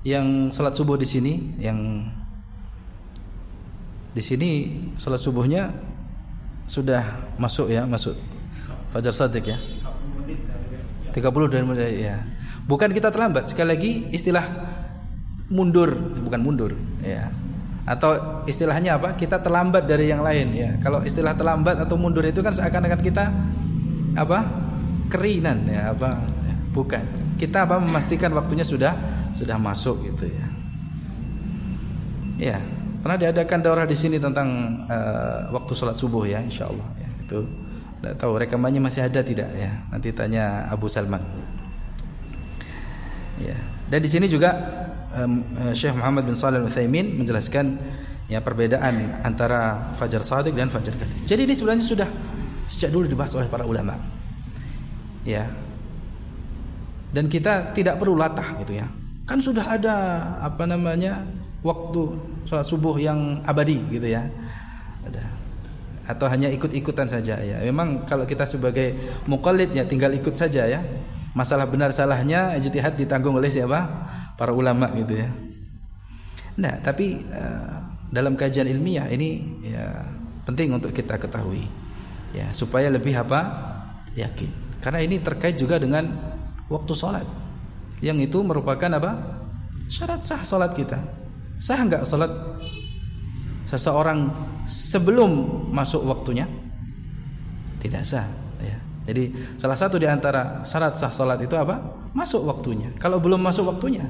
yang salat subuh di sini, yang di sini salat subuhnya sudah masuk fajar shadiq ya. 30 dan ya. Bukan kita terlambat, sekali lagi istilah mundur, bukan mundur ya. Atau istilahnya kita terlambat dari yang lain ya. Kalau istilah terlambat atau mundur itu kan seakan-akan kita kerinan ya, bukan. Kita memastikan waktunya sudah masuk gitu ya. Ya, pernah diadakan daurah di sini tentang waktu salat subuh ya, insyaallah ya. Itu enggak tahu rekamannya masih ada tidak ya. Nanti tanya Abu Salman. Ya. Dan di sini juga Syekh Muhammad bin Shalih Al-Utsaimin menjelaskan ya perbedaan antara fajar shadiq dan fajar kadhib. Jadi ini sebenarnya sudah sejak dulu dibahas oleh para ulama. Ya. Dan kita tidak perlu latah gitu ya. Kan sudah ada waktu salat subuh yang abadi gitu ya. Ada. Atau hanya ikut-ikutan saja ya. Memang kalau kita sebagai muqallid ya tinggal ikut saja ya. Masalah benar salahnya ijtihad ditanggung oleh siapa? Para ulama gitu ya. Nah, tapi dalam kajian ilmiah ini ya penting untuk kita ketahui ya, supaya lebih yakin. Karena ini terkait juga dengan waktu salat, yang itu merupakan syarat sah salat kita. Sah enggak salat seseorang sebelum masuk waktunya? Tidak sah ya. Jadi salah satu di antara syarat sah salat itu masuk waktunya. Kalau belum masuk waktunya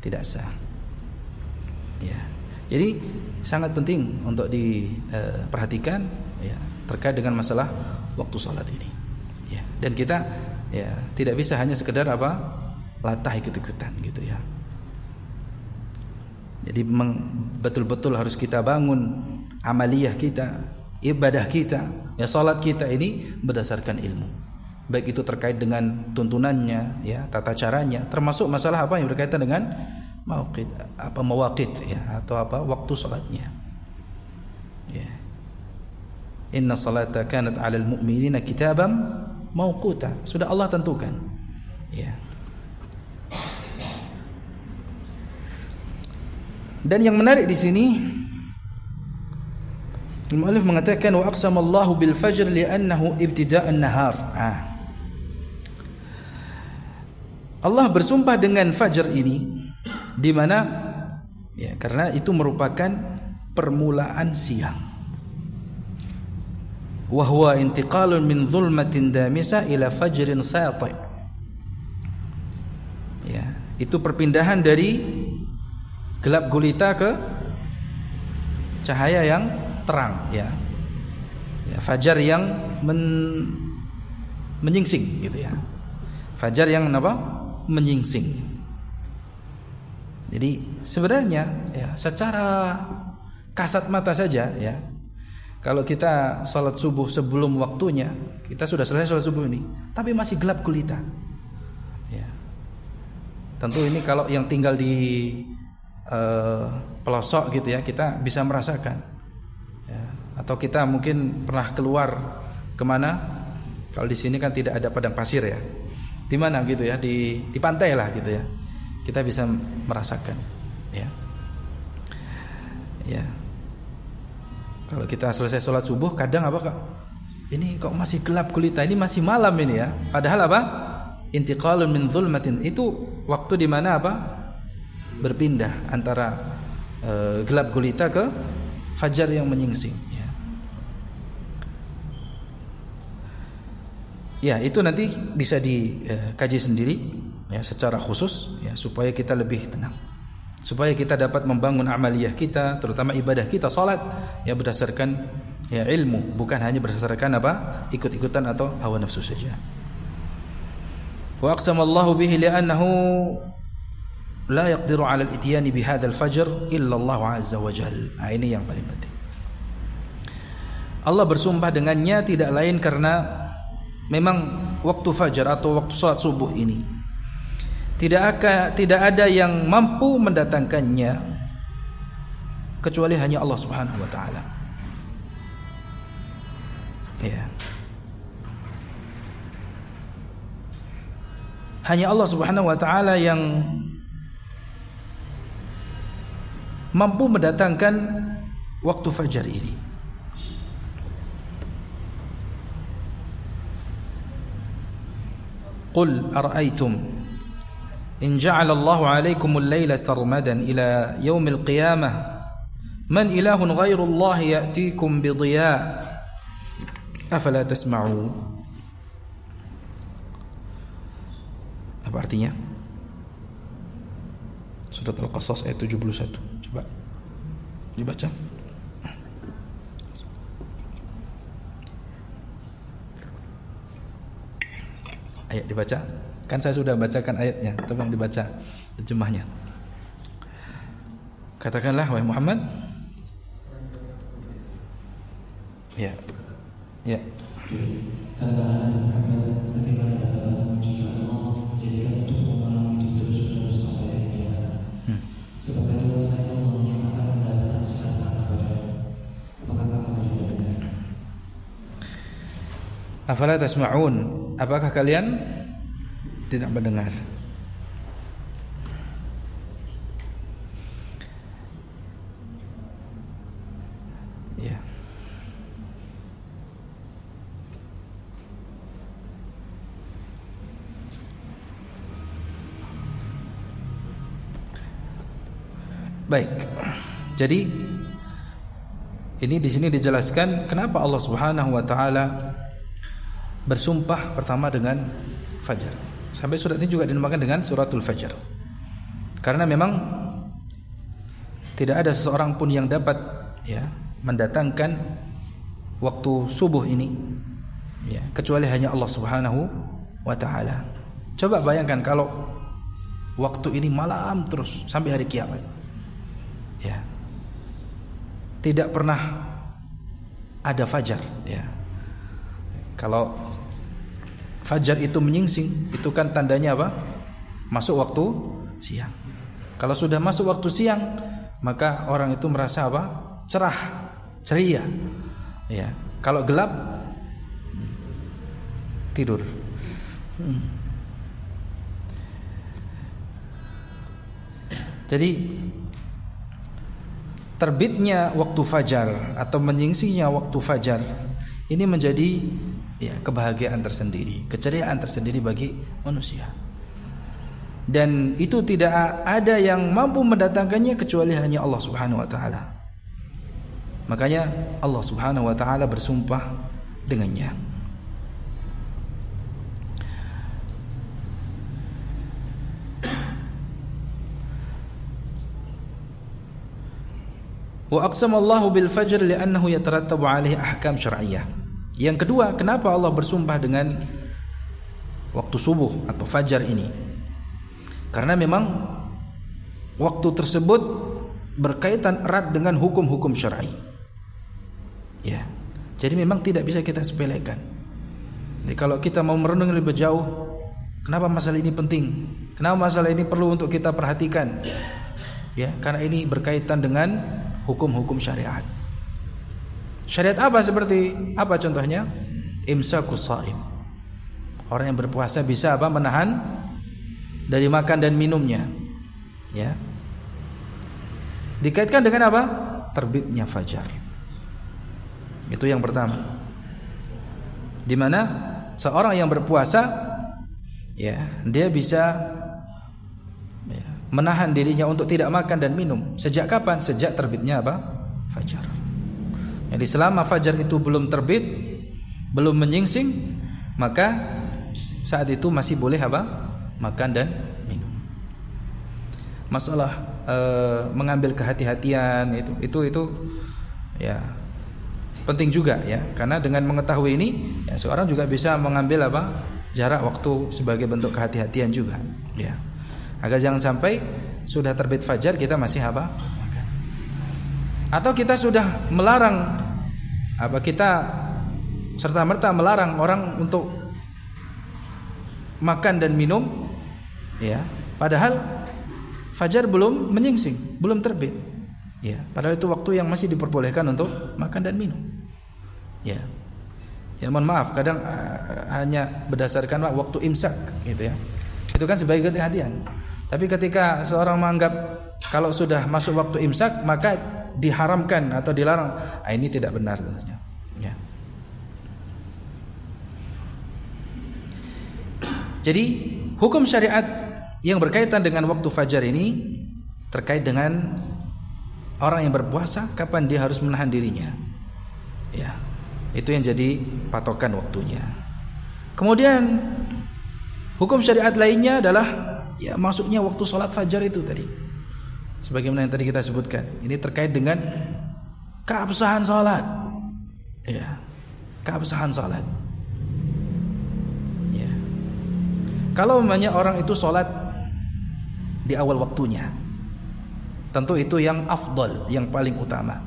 tidak sah ya. Jadi sangat penting untuk diperhatikan ya, terkait dengan masalah waktu salat ini ya. Dan kita ya tidak bisa hanya sekedar latah ikut-ikutan gitu ya. Jadi memang betul-betul harus kita bangun amaliyah kita, ibadah kita, ya salat kita ini berdasarkan ilmu. Baik itu terkait dengan tuntunannya, ya, tata caranya, termasuk masalah yang berkaitan dengan mawaqit ya, atau waktu salatnya. Ya. Inna salata kanat 'alal mu'minina kitaban mawquta. Sudah Allah tentukan. Ya. Dan yang menarik di sini, al-mu'allif mengatakan wa aqsama Allahu bil fajr li'annahu ibtida'an nahar. Allah bersumpah dengan fajar ini di mana ya, karena itu merupakan permulaan siang. Wa huwa intiqalun min dhulmatin damisa ila fajrin sati. Ya, itu perpindahan dari gelap gulita ke cahaya yang terang ya. Ya, fajar yang menyingsing gitu ya. Fajar yang menyingsing. Jadi sebenarnya ya secara kasat mata saja ya, kalau kita salat subuh sebelum waktunya, kita sudah selesai salat subuh ini, tapi masih gelap gulita. Ya. Tentu ini kalau yang tinggal di pelosok gitu ya, kita bisa merasakan ya. Atau kita mungkin pernah keluar kemana, kalau di sini kan tidak ada padang pasir ya, di mana gitu ya, di pantai lah gitu ya, kita bisa merasakan ya. Ya, kalau kita selesai sholat subuh kadang ini kok masih gelap gulita, ini masih malam ini ya, padahal intiqalun min zulmatin, itu waktu di mana berpindah antara gelap gulita ke fajar yang menyingsing ya. Ya, itu nanti bisa dikaji sendiri ya secara khusus ya, supaya kita lebih tenang, supaya kita dapat membangun amaliyah kita, terutama ibadah kita salat ya berdasarkan ya ilmu, bukan hanya berdasarkan ikut-ikutan atau hawa nafsu saja. Wa aqsamallahu bihi li'annahu la yaqdiru 'ala al-ityani bihadzal fajr illa Allah 'azza wa jalla. Ini yang paling penting. Allah bersumpah dengannya tidak lain karena memang waktu fajar atau waktu salat subuh ini tidak ada yang mampu mendatangkannya kecuali hanya Allah Subhanahu wa taala. Ya. Hanya Allah Subhanahu wa taala yang mampu mendatangkan waktu fajar ini. Qul ara'aytum in ja'ala Allahu 'alaykum al-laila sarmadan ila yaum al-qiyamah man ilahun ghairu Allah ya'tikum bi dhiya' afala tasma'un. Apa artinya? Surat Al-Qasas ayat 71. Coba dibaca. Ayat dibaca. Kan saya sudah bacakan ayatnya, tolong dibaca terjemahnya. Katakanlah wahai Muhammad. Ya. Ya. Afala tasma'un, apakah kalian tidak mendengar? Baik. Jadi ini di sini dijelaskan kenapa Allah Subhanahu wa taala bersumpah pertama dengan fajar. Sampai surat ini juga dinamakan dengan suratul Fajar. Karena memang tidak ada seseorang pun yang dapat mendatangkan waktu subuh ini kecuali hanya Allah Subhanahu wa taala. Coba bayangkan kalau waktu ini malam terus sampai hari kiamat. Tidak pernah ada fajar. Kalau fajar itu menyingsing, itu kan tandanya apa? Masuk waktu siang. Kalau sudah masuk waktu siang, maka orang itu merasa apa? Cerah, ceria. Kalau gelap, tidur. Jadi terbitnya waktu fajar atau menyingsingnya waktu fajar ini menjadi kebahagiaan tersendiri, keceriaan tersendiri bagi manusia. Dan itu tidak ada yang mampu mendatangkannya kecuali hanya Allah Subhanahu wa taala. Makanya Allah Subhanahu wa taala bersumpah dengannya. Wa aqsamallahu bil fajr li'annahu yatarattabu 'alaihi ahkam syar'iyyah. Yang kedua, kenapa Allah bersumpah dengan waktu subuh atau fajar ini? Karena memang waktu tersebut berkaitan erat dengan hukum-hukum syar'i. Jadi memang tidak bisa kita sepelekan. Jadi kalau kita mau merenung lebih jauh, kenapa masalah ini penting? Kenapa masalah ini perlu untuk kita perhatikan? Karena ini berkaitan dengan hukum-hukum syariat. Syariat apa seperti apa contohnya? Imsakus shaim. Orang yang berpuasa bisa apa? Menahan dari makan dan minumnya. Dikaitkan dengan apa? Terbitnya fajar. Itu yang pertama. Di mana seorang yang berpuasa dia bisa menahan dirinya untuk tidak makan dan minum. Sejak kapan? Sejak terbitnya apa? Fajar. Jadi selama fajar itu belum terbit, belum menyingsing, maka saat itu masih boleh apa? Makan dan minum. Masalah mengambil kehati-hatian itu penting juga karena dengan mengetahui ini seorang juga bisa mengambil apa? Jarak waktu sebagai bentuk kehati-hatian juga. Agar jangan sampai sudah terbit fajar kita masih apa? Makan. Atau kita sudah melarang kita serta-merta melarang orang untuk makan dan minum padahal fajar belum menyingsing, belum terbit. Padahal itu waktu yang masih diperbolehkan untuk makan dan minum. Mohon maaf, kadang hanya berdasarkan waktu imsak gitu Itu kan sebagai kehati-hatian. Tapi ketika seorang menganggap kalau sudah masuk waktu imsak maka diharamkan atau dilarang, ini tidak benar tentunya. Jadi hukum syariat yang berkaitan dengan waktu fajar ini terkait dengan orang yang berpuasa, kapan dia harus menahan dirinya. Itu yang jadi patokan waktunya. Kemudian hukum syariat lainnya adalah masuknya waktu sholat fajar itu tadi. Sebagaimana yang tadi kita sebutkan, ini terkait dengan keabsahan sholat. Keabsahan sholat. Kalau umpamanya orang itu sholat di awal waktunya, tentu itu yang afdal, yang paling utama.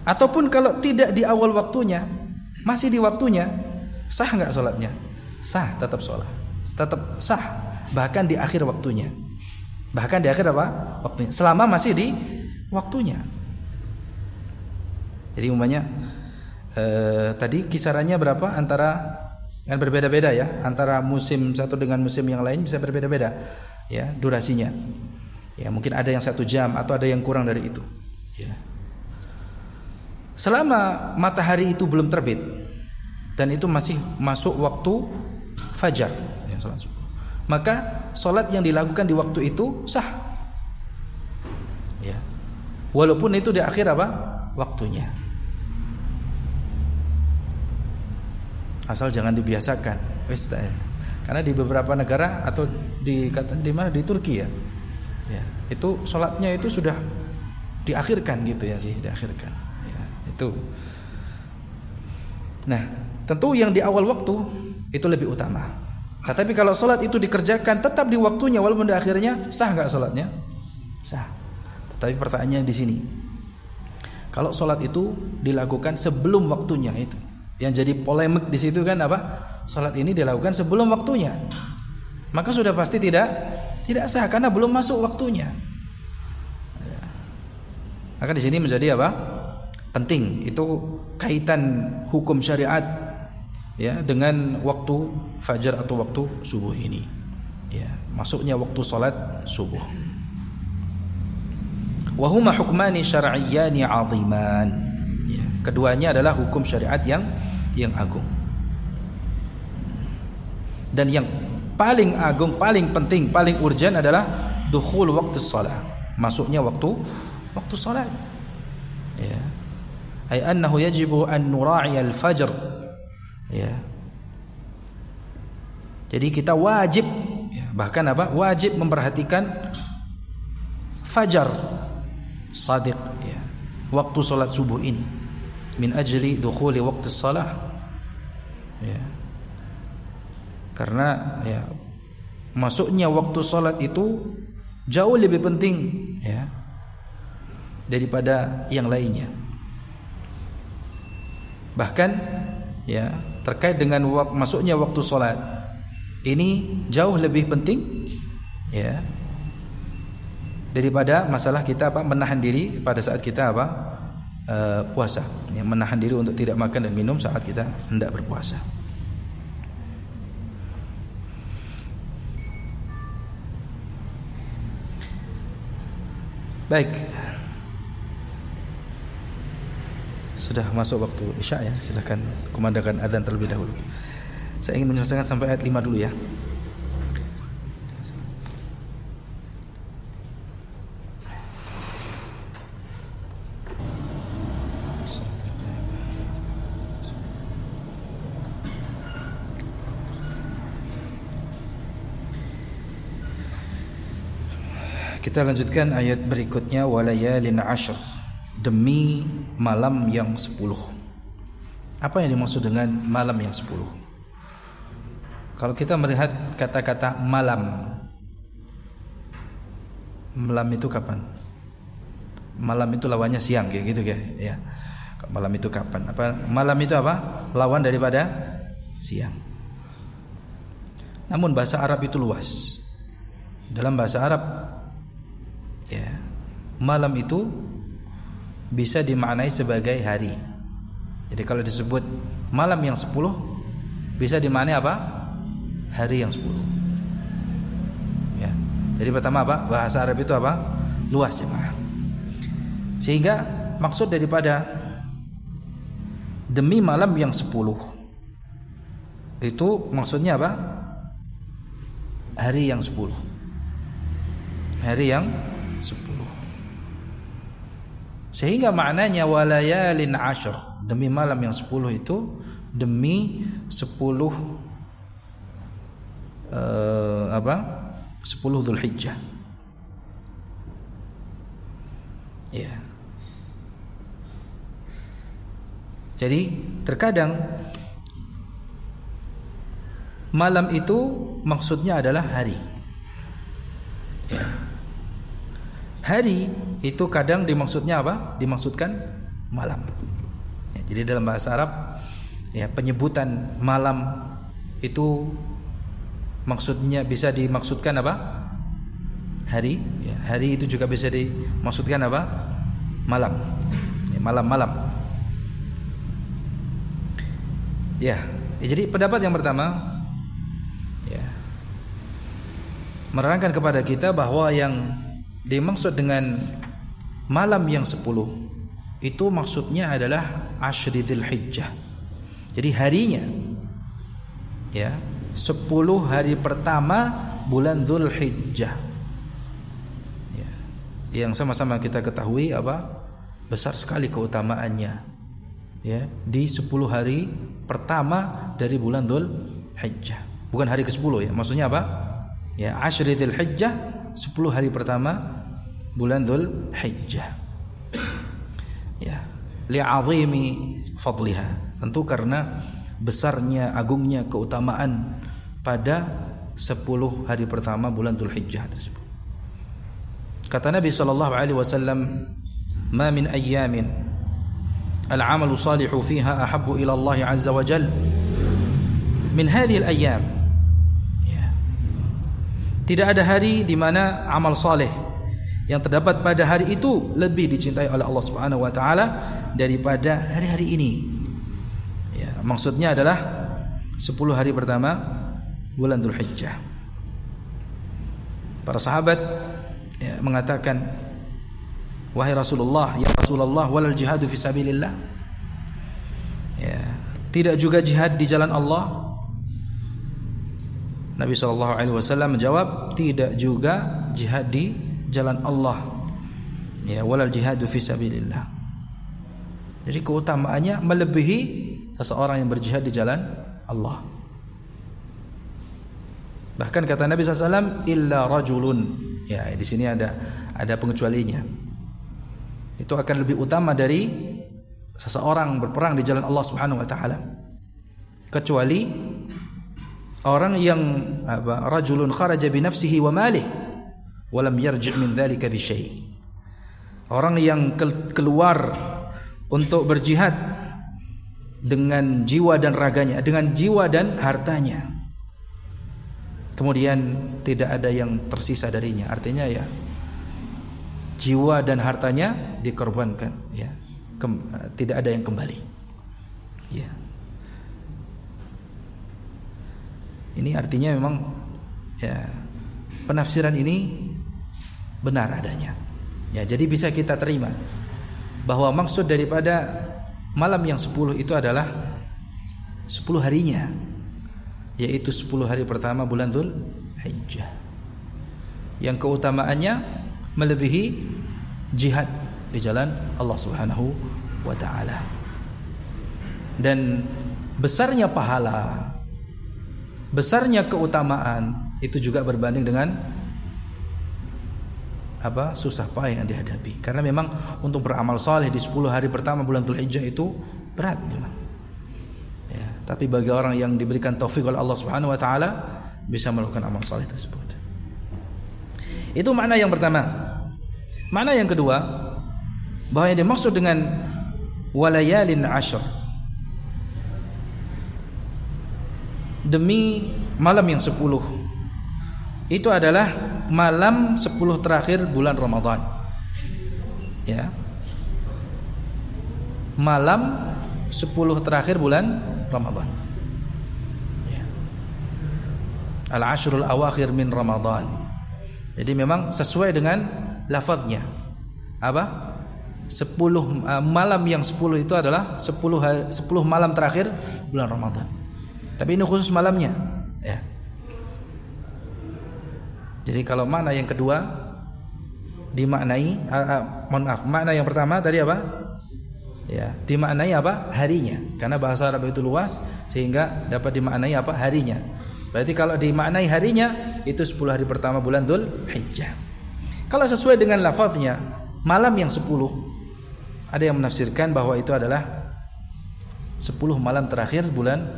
Ataupun kalau tidak di awal waktunya, masih di waktunya, sah nggak sholatnya? Sah, tetap sholat, tetap sah. Bahkan di akhir waktunya, bahkan di akhir apa? Waktunya, selama masih di waktunya. Jadi umpamanya tadi kisarannya berapa? Antara kan berbeda-beda antara musim satu dengan musim yang lain bisa berbeda-beda durasinya. Mungkin ada yang 1 jam atau ada yang kurang dari itu. Selama matahari itu belum terbit dan itu masih masuk waktu fajar, salat subuh, maka salat yang dilakukan di waktu itu sah. walaupun itu di akhir apa? Waktunya. Asal jangan dibiasakan. Karena di beberapa negara atau di mana di Turki ya, itu sholatnya itu sudah diakhirkan gitu ya, diakhirkan. Ya, itu. Nah, tentu yang di awal waktu itu lebih utama. Tetapi kalau sholat itu dikerjakan tetap di waktunya walaupun di akhirnya, sah nggak sholatnya? Sah. Tetapi pertanyaannya di sini, kalau sholat itu dilakukan sebelum waktunya, itu yang jadi polemik di situ kan apa? Sholat ini dilakukan sebelum waktunya, maka sudah pasti tidak sah karena belum masuk waktunya. Maka di sini menjadi apa? Penting itu kaitan hukum syariat ya dengan waktu fajar atau waktu subuh ini. Ya, masuknya waktu sholat subuh. Wa huma hukmani syar'iyyani 'aziman. Ya, keduanya adalah hukum syariat yang agung. Dan yang paling agung, paling penting, paling urgent adalah dukhul waktu shalah, masuknya waktu salat. Ya. Ay annahu yajibu an nura'i al-fajr. Ya. Jadi kita wajib ya, bahkan apa? Wajib memperhatikan fajar shadiq ya. Waktu salat subuh ini min ajli dukhuli waktu shalah. Ya. Karena ya masuknya waktu salat itu jauh lebih penting ya daripada yang lainnya. Bahkan ya terkait dengan masuknya waktu salat ini jauh lebih penting ya daripada masalah kita apa menahan diri pada saat kita apa puasa ya, menahan diri untuk tidak makan dan minum saat kita hendak berpuasa. Baik, sudah masuk waktu Isya ya. Silakan kumandangkan azan terlebih dahulu. Saya ingin menyelesaikan sampai ayat 5 dulu ya. Kita lanjutkan ayat berikutnya, walayalin ashr, demi malam yang 10. Apa yang dimaksud dengan malam yang 10? Kalau kita melihat kata-kata malam itu kapan? Malam itu lawannya siang kayak gitu ya. Malam itu kapan? Apa malam itu apa? Lawan daripada siang. Namun bahasa Arab itu luas. Dalam bahasa Arab ya, malam itu bisa dimaknai sebagai hari. Jadi kalau disebut malam yang 10 bisa dimaknai apa? Hari yang 10 ya. Jadi pertama apa? Bahasa Arab itu apa? Luas jemaah. Sehingga maksud daripada demi malam yang 10 itu maksudnya apa? Hari yang 10. Hari yang 10. Sehingga maknanya walayalin ashr, demi malam yang 10 itu demi 10 10 Dzulhijjah. Ya. Jadi terkadang malam itu maksudnya adalah hari. Ya. Hari itu kadang dimaksudnya apa? Dimaksudkan malam. Ya, jadi dalam bahasa Arab ya penyebutan malam itu maksudnya bisa dimaksudkan apa? Hari. Ya, hari itu juga bisa dimaksudkan apa? Malam. Ya, malam-malam. Ya, jadi pendapat yang pertama ya menerangkan kepada kita bahwa yang dimaksud dengan malam yang 10 itu maksudnya adalah Ashri Dzulhijjah. Jadi harinya ya 10 hari pertama bulan Dzulhijjah ya. yang sama-sama kita ketahui besar sekali keutamaannya, ya, di 10 hari pertama dari bulan Dzulhijjah. Bukan hari ke-10 ya. Maksudnya apa? Ya, Ashri Dzulhijjah, 10 hari pertama bulan Dzulhijjah. Ya, li'azimi fadliha. Tentu karena besarnya, agungnya keutamaan pada 10 hari pertama bulan Dzulhijjah tersebut. Kata Nabi sallallahu alaihi wasallam, "Ma min ayyamin al-'amalu salihu fiha ahabbu ila Allah 'azza wa jalla min hadhihi al-ayyam." Ya. Tidak ada hari di mana amal saleh yang terdapat pada hari itu lebih dicintai oleh Allah Subhanahu wa taala daripada hari-hari ini. Ya, maksudnya adalah 10 hari pertama bulan Dzulhijjah. Para sahabat mengatakan, wahai Rasulullah, ya Rasulullah, walal jihadu fi sabilillah. Ya, tidak juga jihad di jalan Allah? Nabi SAW menjawab, tidak juga jihad di jalan Allah. Ya, walal jihadu fi sabilillah. Jadi keutamaannya melebihi seseorang yang berjihad di jalan Allah. Bahkan kata Nabi SAW, illa rajulun. Ya, di sini ada pengecualinya. Itu akan lebih utama dari seseorang berperang di jalan Allah Subhanahu wa taala. Kecuali orang yang rajulun kharaja bi nafsihi wa malih wa lam yarji' min dzalika bi syai'. Orang yang keluar untuk berjihad dengan jiwa dan raganya, dengan jiwa dan hartanya, kemudian tidak ada yang tersisa darinya. Artinya ya, jiwa dan hartanya dikorbankan, ya, tidak ada yang kembali. Ya. Ini artinya memang, ya, penafsiran ini benar adanya. Ya, jadi bisa kita terima bahwa maksud daripada malam yang 10 itu adalah 10 harinya, yaitu 10 hari pertama bulan Dzulhijjah, yang keutamaannya melebihi jihad di jalan Allah Subhanahu wa taala. Dan besarnya pahala, besarnya keutamaan itu juga berbanding dengan susah payah yang dihadapi. Karena memang untuk beramal saleh di 10 hari pertama bulan Dzulhijjah itu berat memang. Ya, tapi bagi orang yang diberikan taufik oleh Allah Subhanahu wa taala bisa melakukan amal saleh tersebut. Itu makna yang pertama. Makna yang kedua, bahwa yang dimaksud dengan walayalin ashr, demi malam yang 10, itu adalah malam 10 terakhir bulan Ramadan. Ya. Malam 10 terakhir bulan Ramadan. Ya. Al-ashrul awakhir min Ramadan. Jadi memang sesuai dengan lafaznya. 10 malam yang 10 itu adalah 10 malam terakhir bulan Ramadan. Tapi ini khusus malamnya, ya. Jadi kalau makna yang kedua dimaknai, makna yang pertama tadi apa? Ya, dimaknai harinya. Karena bahasa Arab itu luas sehingga dapat dimaknai harinya. Berarti kalau dimaknai harinya itu 10 hari pertama bulan Dzulhijjah. Kalau sesuai dengan lafaznya malam yang 10, ada yang menafsirkan bahwa itu adalah 10 malam terakhir bulan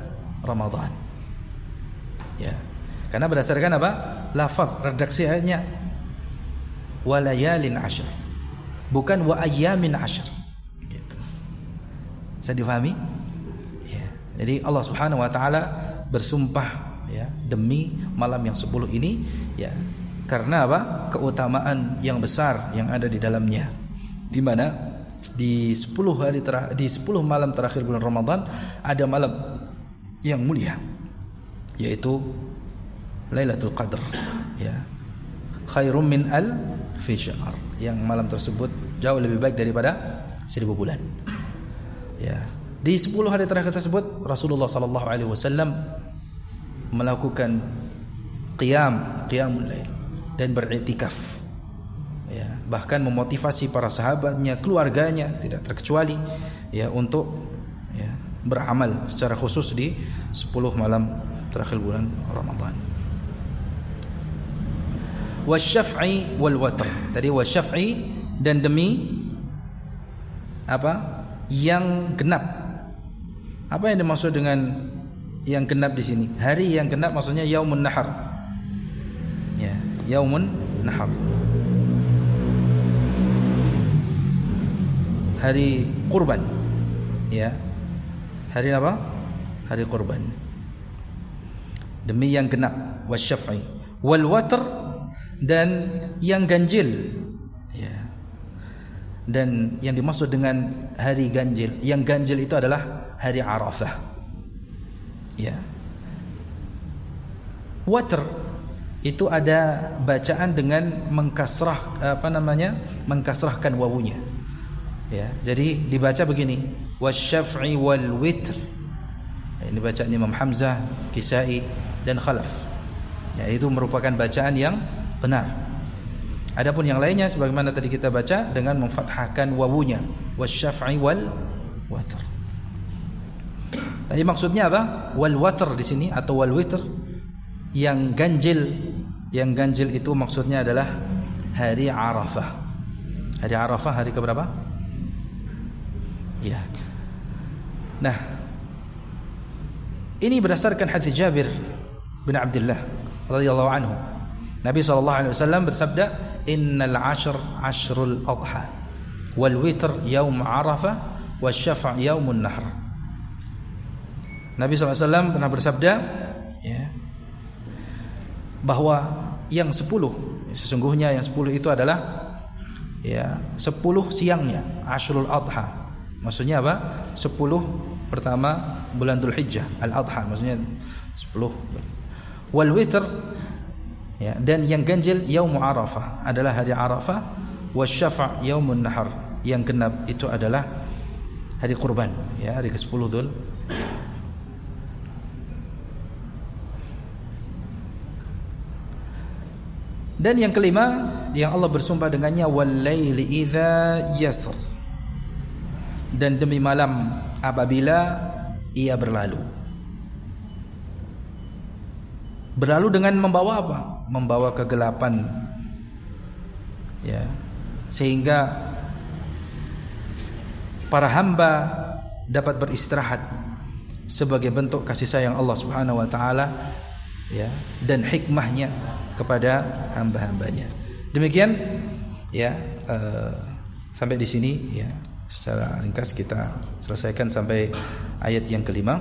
Ramadan. Ya. Karena berdasarkan lafaz, redaksi ayatnya walayalin ashr, bukan wa ayyamin ashr. Gitu. Bisa difahami? Ya. Jadi Allah Subhanahu wa taala bersumpah, ya, demi malam yang 10 ini, ya, karena keutamaan yang besar yang ada di dalamnya, di mana di 10 malam terakhir bulan Ramadan ada malam yang mulia, yaitu Lailatul Qadar, ya, khairum min alfi syahr, yang malam tersebut jauh lebih baik daripada 1000 bulan. Ya, di 10 hari terakhir tersebut Rasulullah sallallahu alaihi wasallam melakukan qiyamul lail dan beriktikaf. Ya, bahkan memotivasi para sahabatnya, keluarganya, tidak terkecuali ya untuk ya beramal secara khusus di 10 malam terakhir bulan Ramadan. Wasyaf'i wal watr. Tadi wasyaf'i dan demi apa? Yang genap. Apa yang dimaksud dengan yang genap di sini? Hari yang genap maksudnya yaumun nahar. Ya, yaumun nahar. Hari kurban. Ya. Hari apa? Hari kurban. Demi yang genap, wasyaf'i wal watr, dan yang ganjil. Ya. Dan yang dimaksud dengan hari ganjil, yang ganjil itu adalah hari Arafah. Ya. Watr itu ada bacaan dengan mengkasrahkan wawunya. Ya, jadi dibaca begini, wasyaf'i wal witr. Ini bacaannya Imam Hamzah, Kisai dan Khalaf. Ya, itu merupakan bacaan yang benar. Adapun yang lainnya sebagaimana tadi kita baca dengan memfathahkan wawunya, wasyaf'i wal watr. Tadi maksudnya apa? Wal watr di sini atau wal witr, yang ganjil. Yang ganjil itu maksudnya adalah hari Arafah. Hari Arafah hari keberapa? Ya. Nah, ini berdasarkan hadis Jabir bin Abdullah radhiyallahu anhu. Nabi SAW bersabda, "Innal 'ashr 'ashrul adha, wal witr yaum Arafah, wasyafa' yaumun nahr." Nabi SAW pernah bersabda, ya, bahwa yang 10, sesungguhnya yang 10 itu adalah ya 10 siangnya, 'ashrul adha. Maksudnya apa? 10 pertama bulan Dzulhijjah, Al-Adha, maksudnya 10. Wal witr, ya, dan yang ganjil yaum Arafah adalah hari Arafah, wasyafa' yaumun nahar, yang genap itu adalah hari kurban, ya, hari ke-10 Dzul. Dan yang kelima yang Allah bersumpah dengannya, wal laili idza yasr, dan demi malam apabila ia berlalu. Berlalu dengan membawa apa? Membawa kegelapan, ya, sehingga para hamba dapat beristirahat sebagai bentuk kasih sayang Allah Subhanahu wa taala, ya, dan hikmahnya kepada hamba-hambanya. Demikian, ya, sampai di sini, ya, secara ringkas kita selesaikan sampai ayat yang kelima.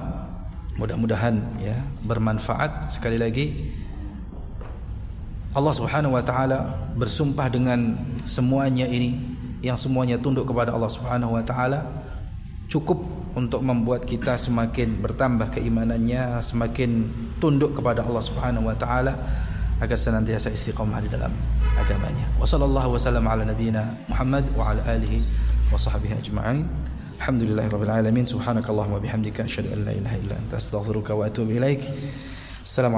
Mudah-mudahan, ya, bermanfaat. Sekali lagi, Allah Subhanahu wa taala bersumpah dengan semuanya ini, yang semuanya tunduk kepada Allah Subhanahu wa taala, cukup untuk membuat kita semakin bertambah keimanannya, semakin tunduk kepada Allah Subhanahu wa taala, agar senantiasa istiqamah di dalam agamanya. Wassallallahu wasallam ala nabiyyina Muhammad wa ala alihi wa sahbihi ajma'in. Alhamdulillahirabbil alamin. Subhanakallahumma bihamdika asyhadu an la ilaha illa anta astaghfiruka wa atubu ilaik. Assalamualaikum.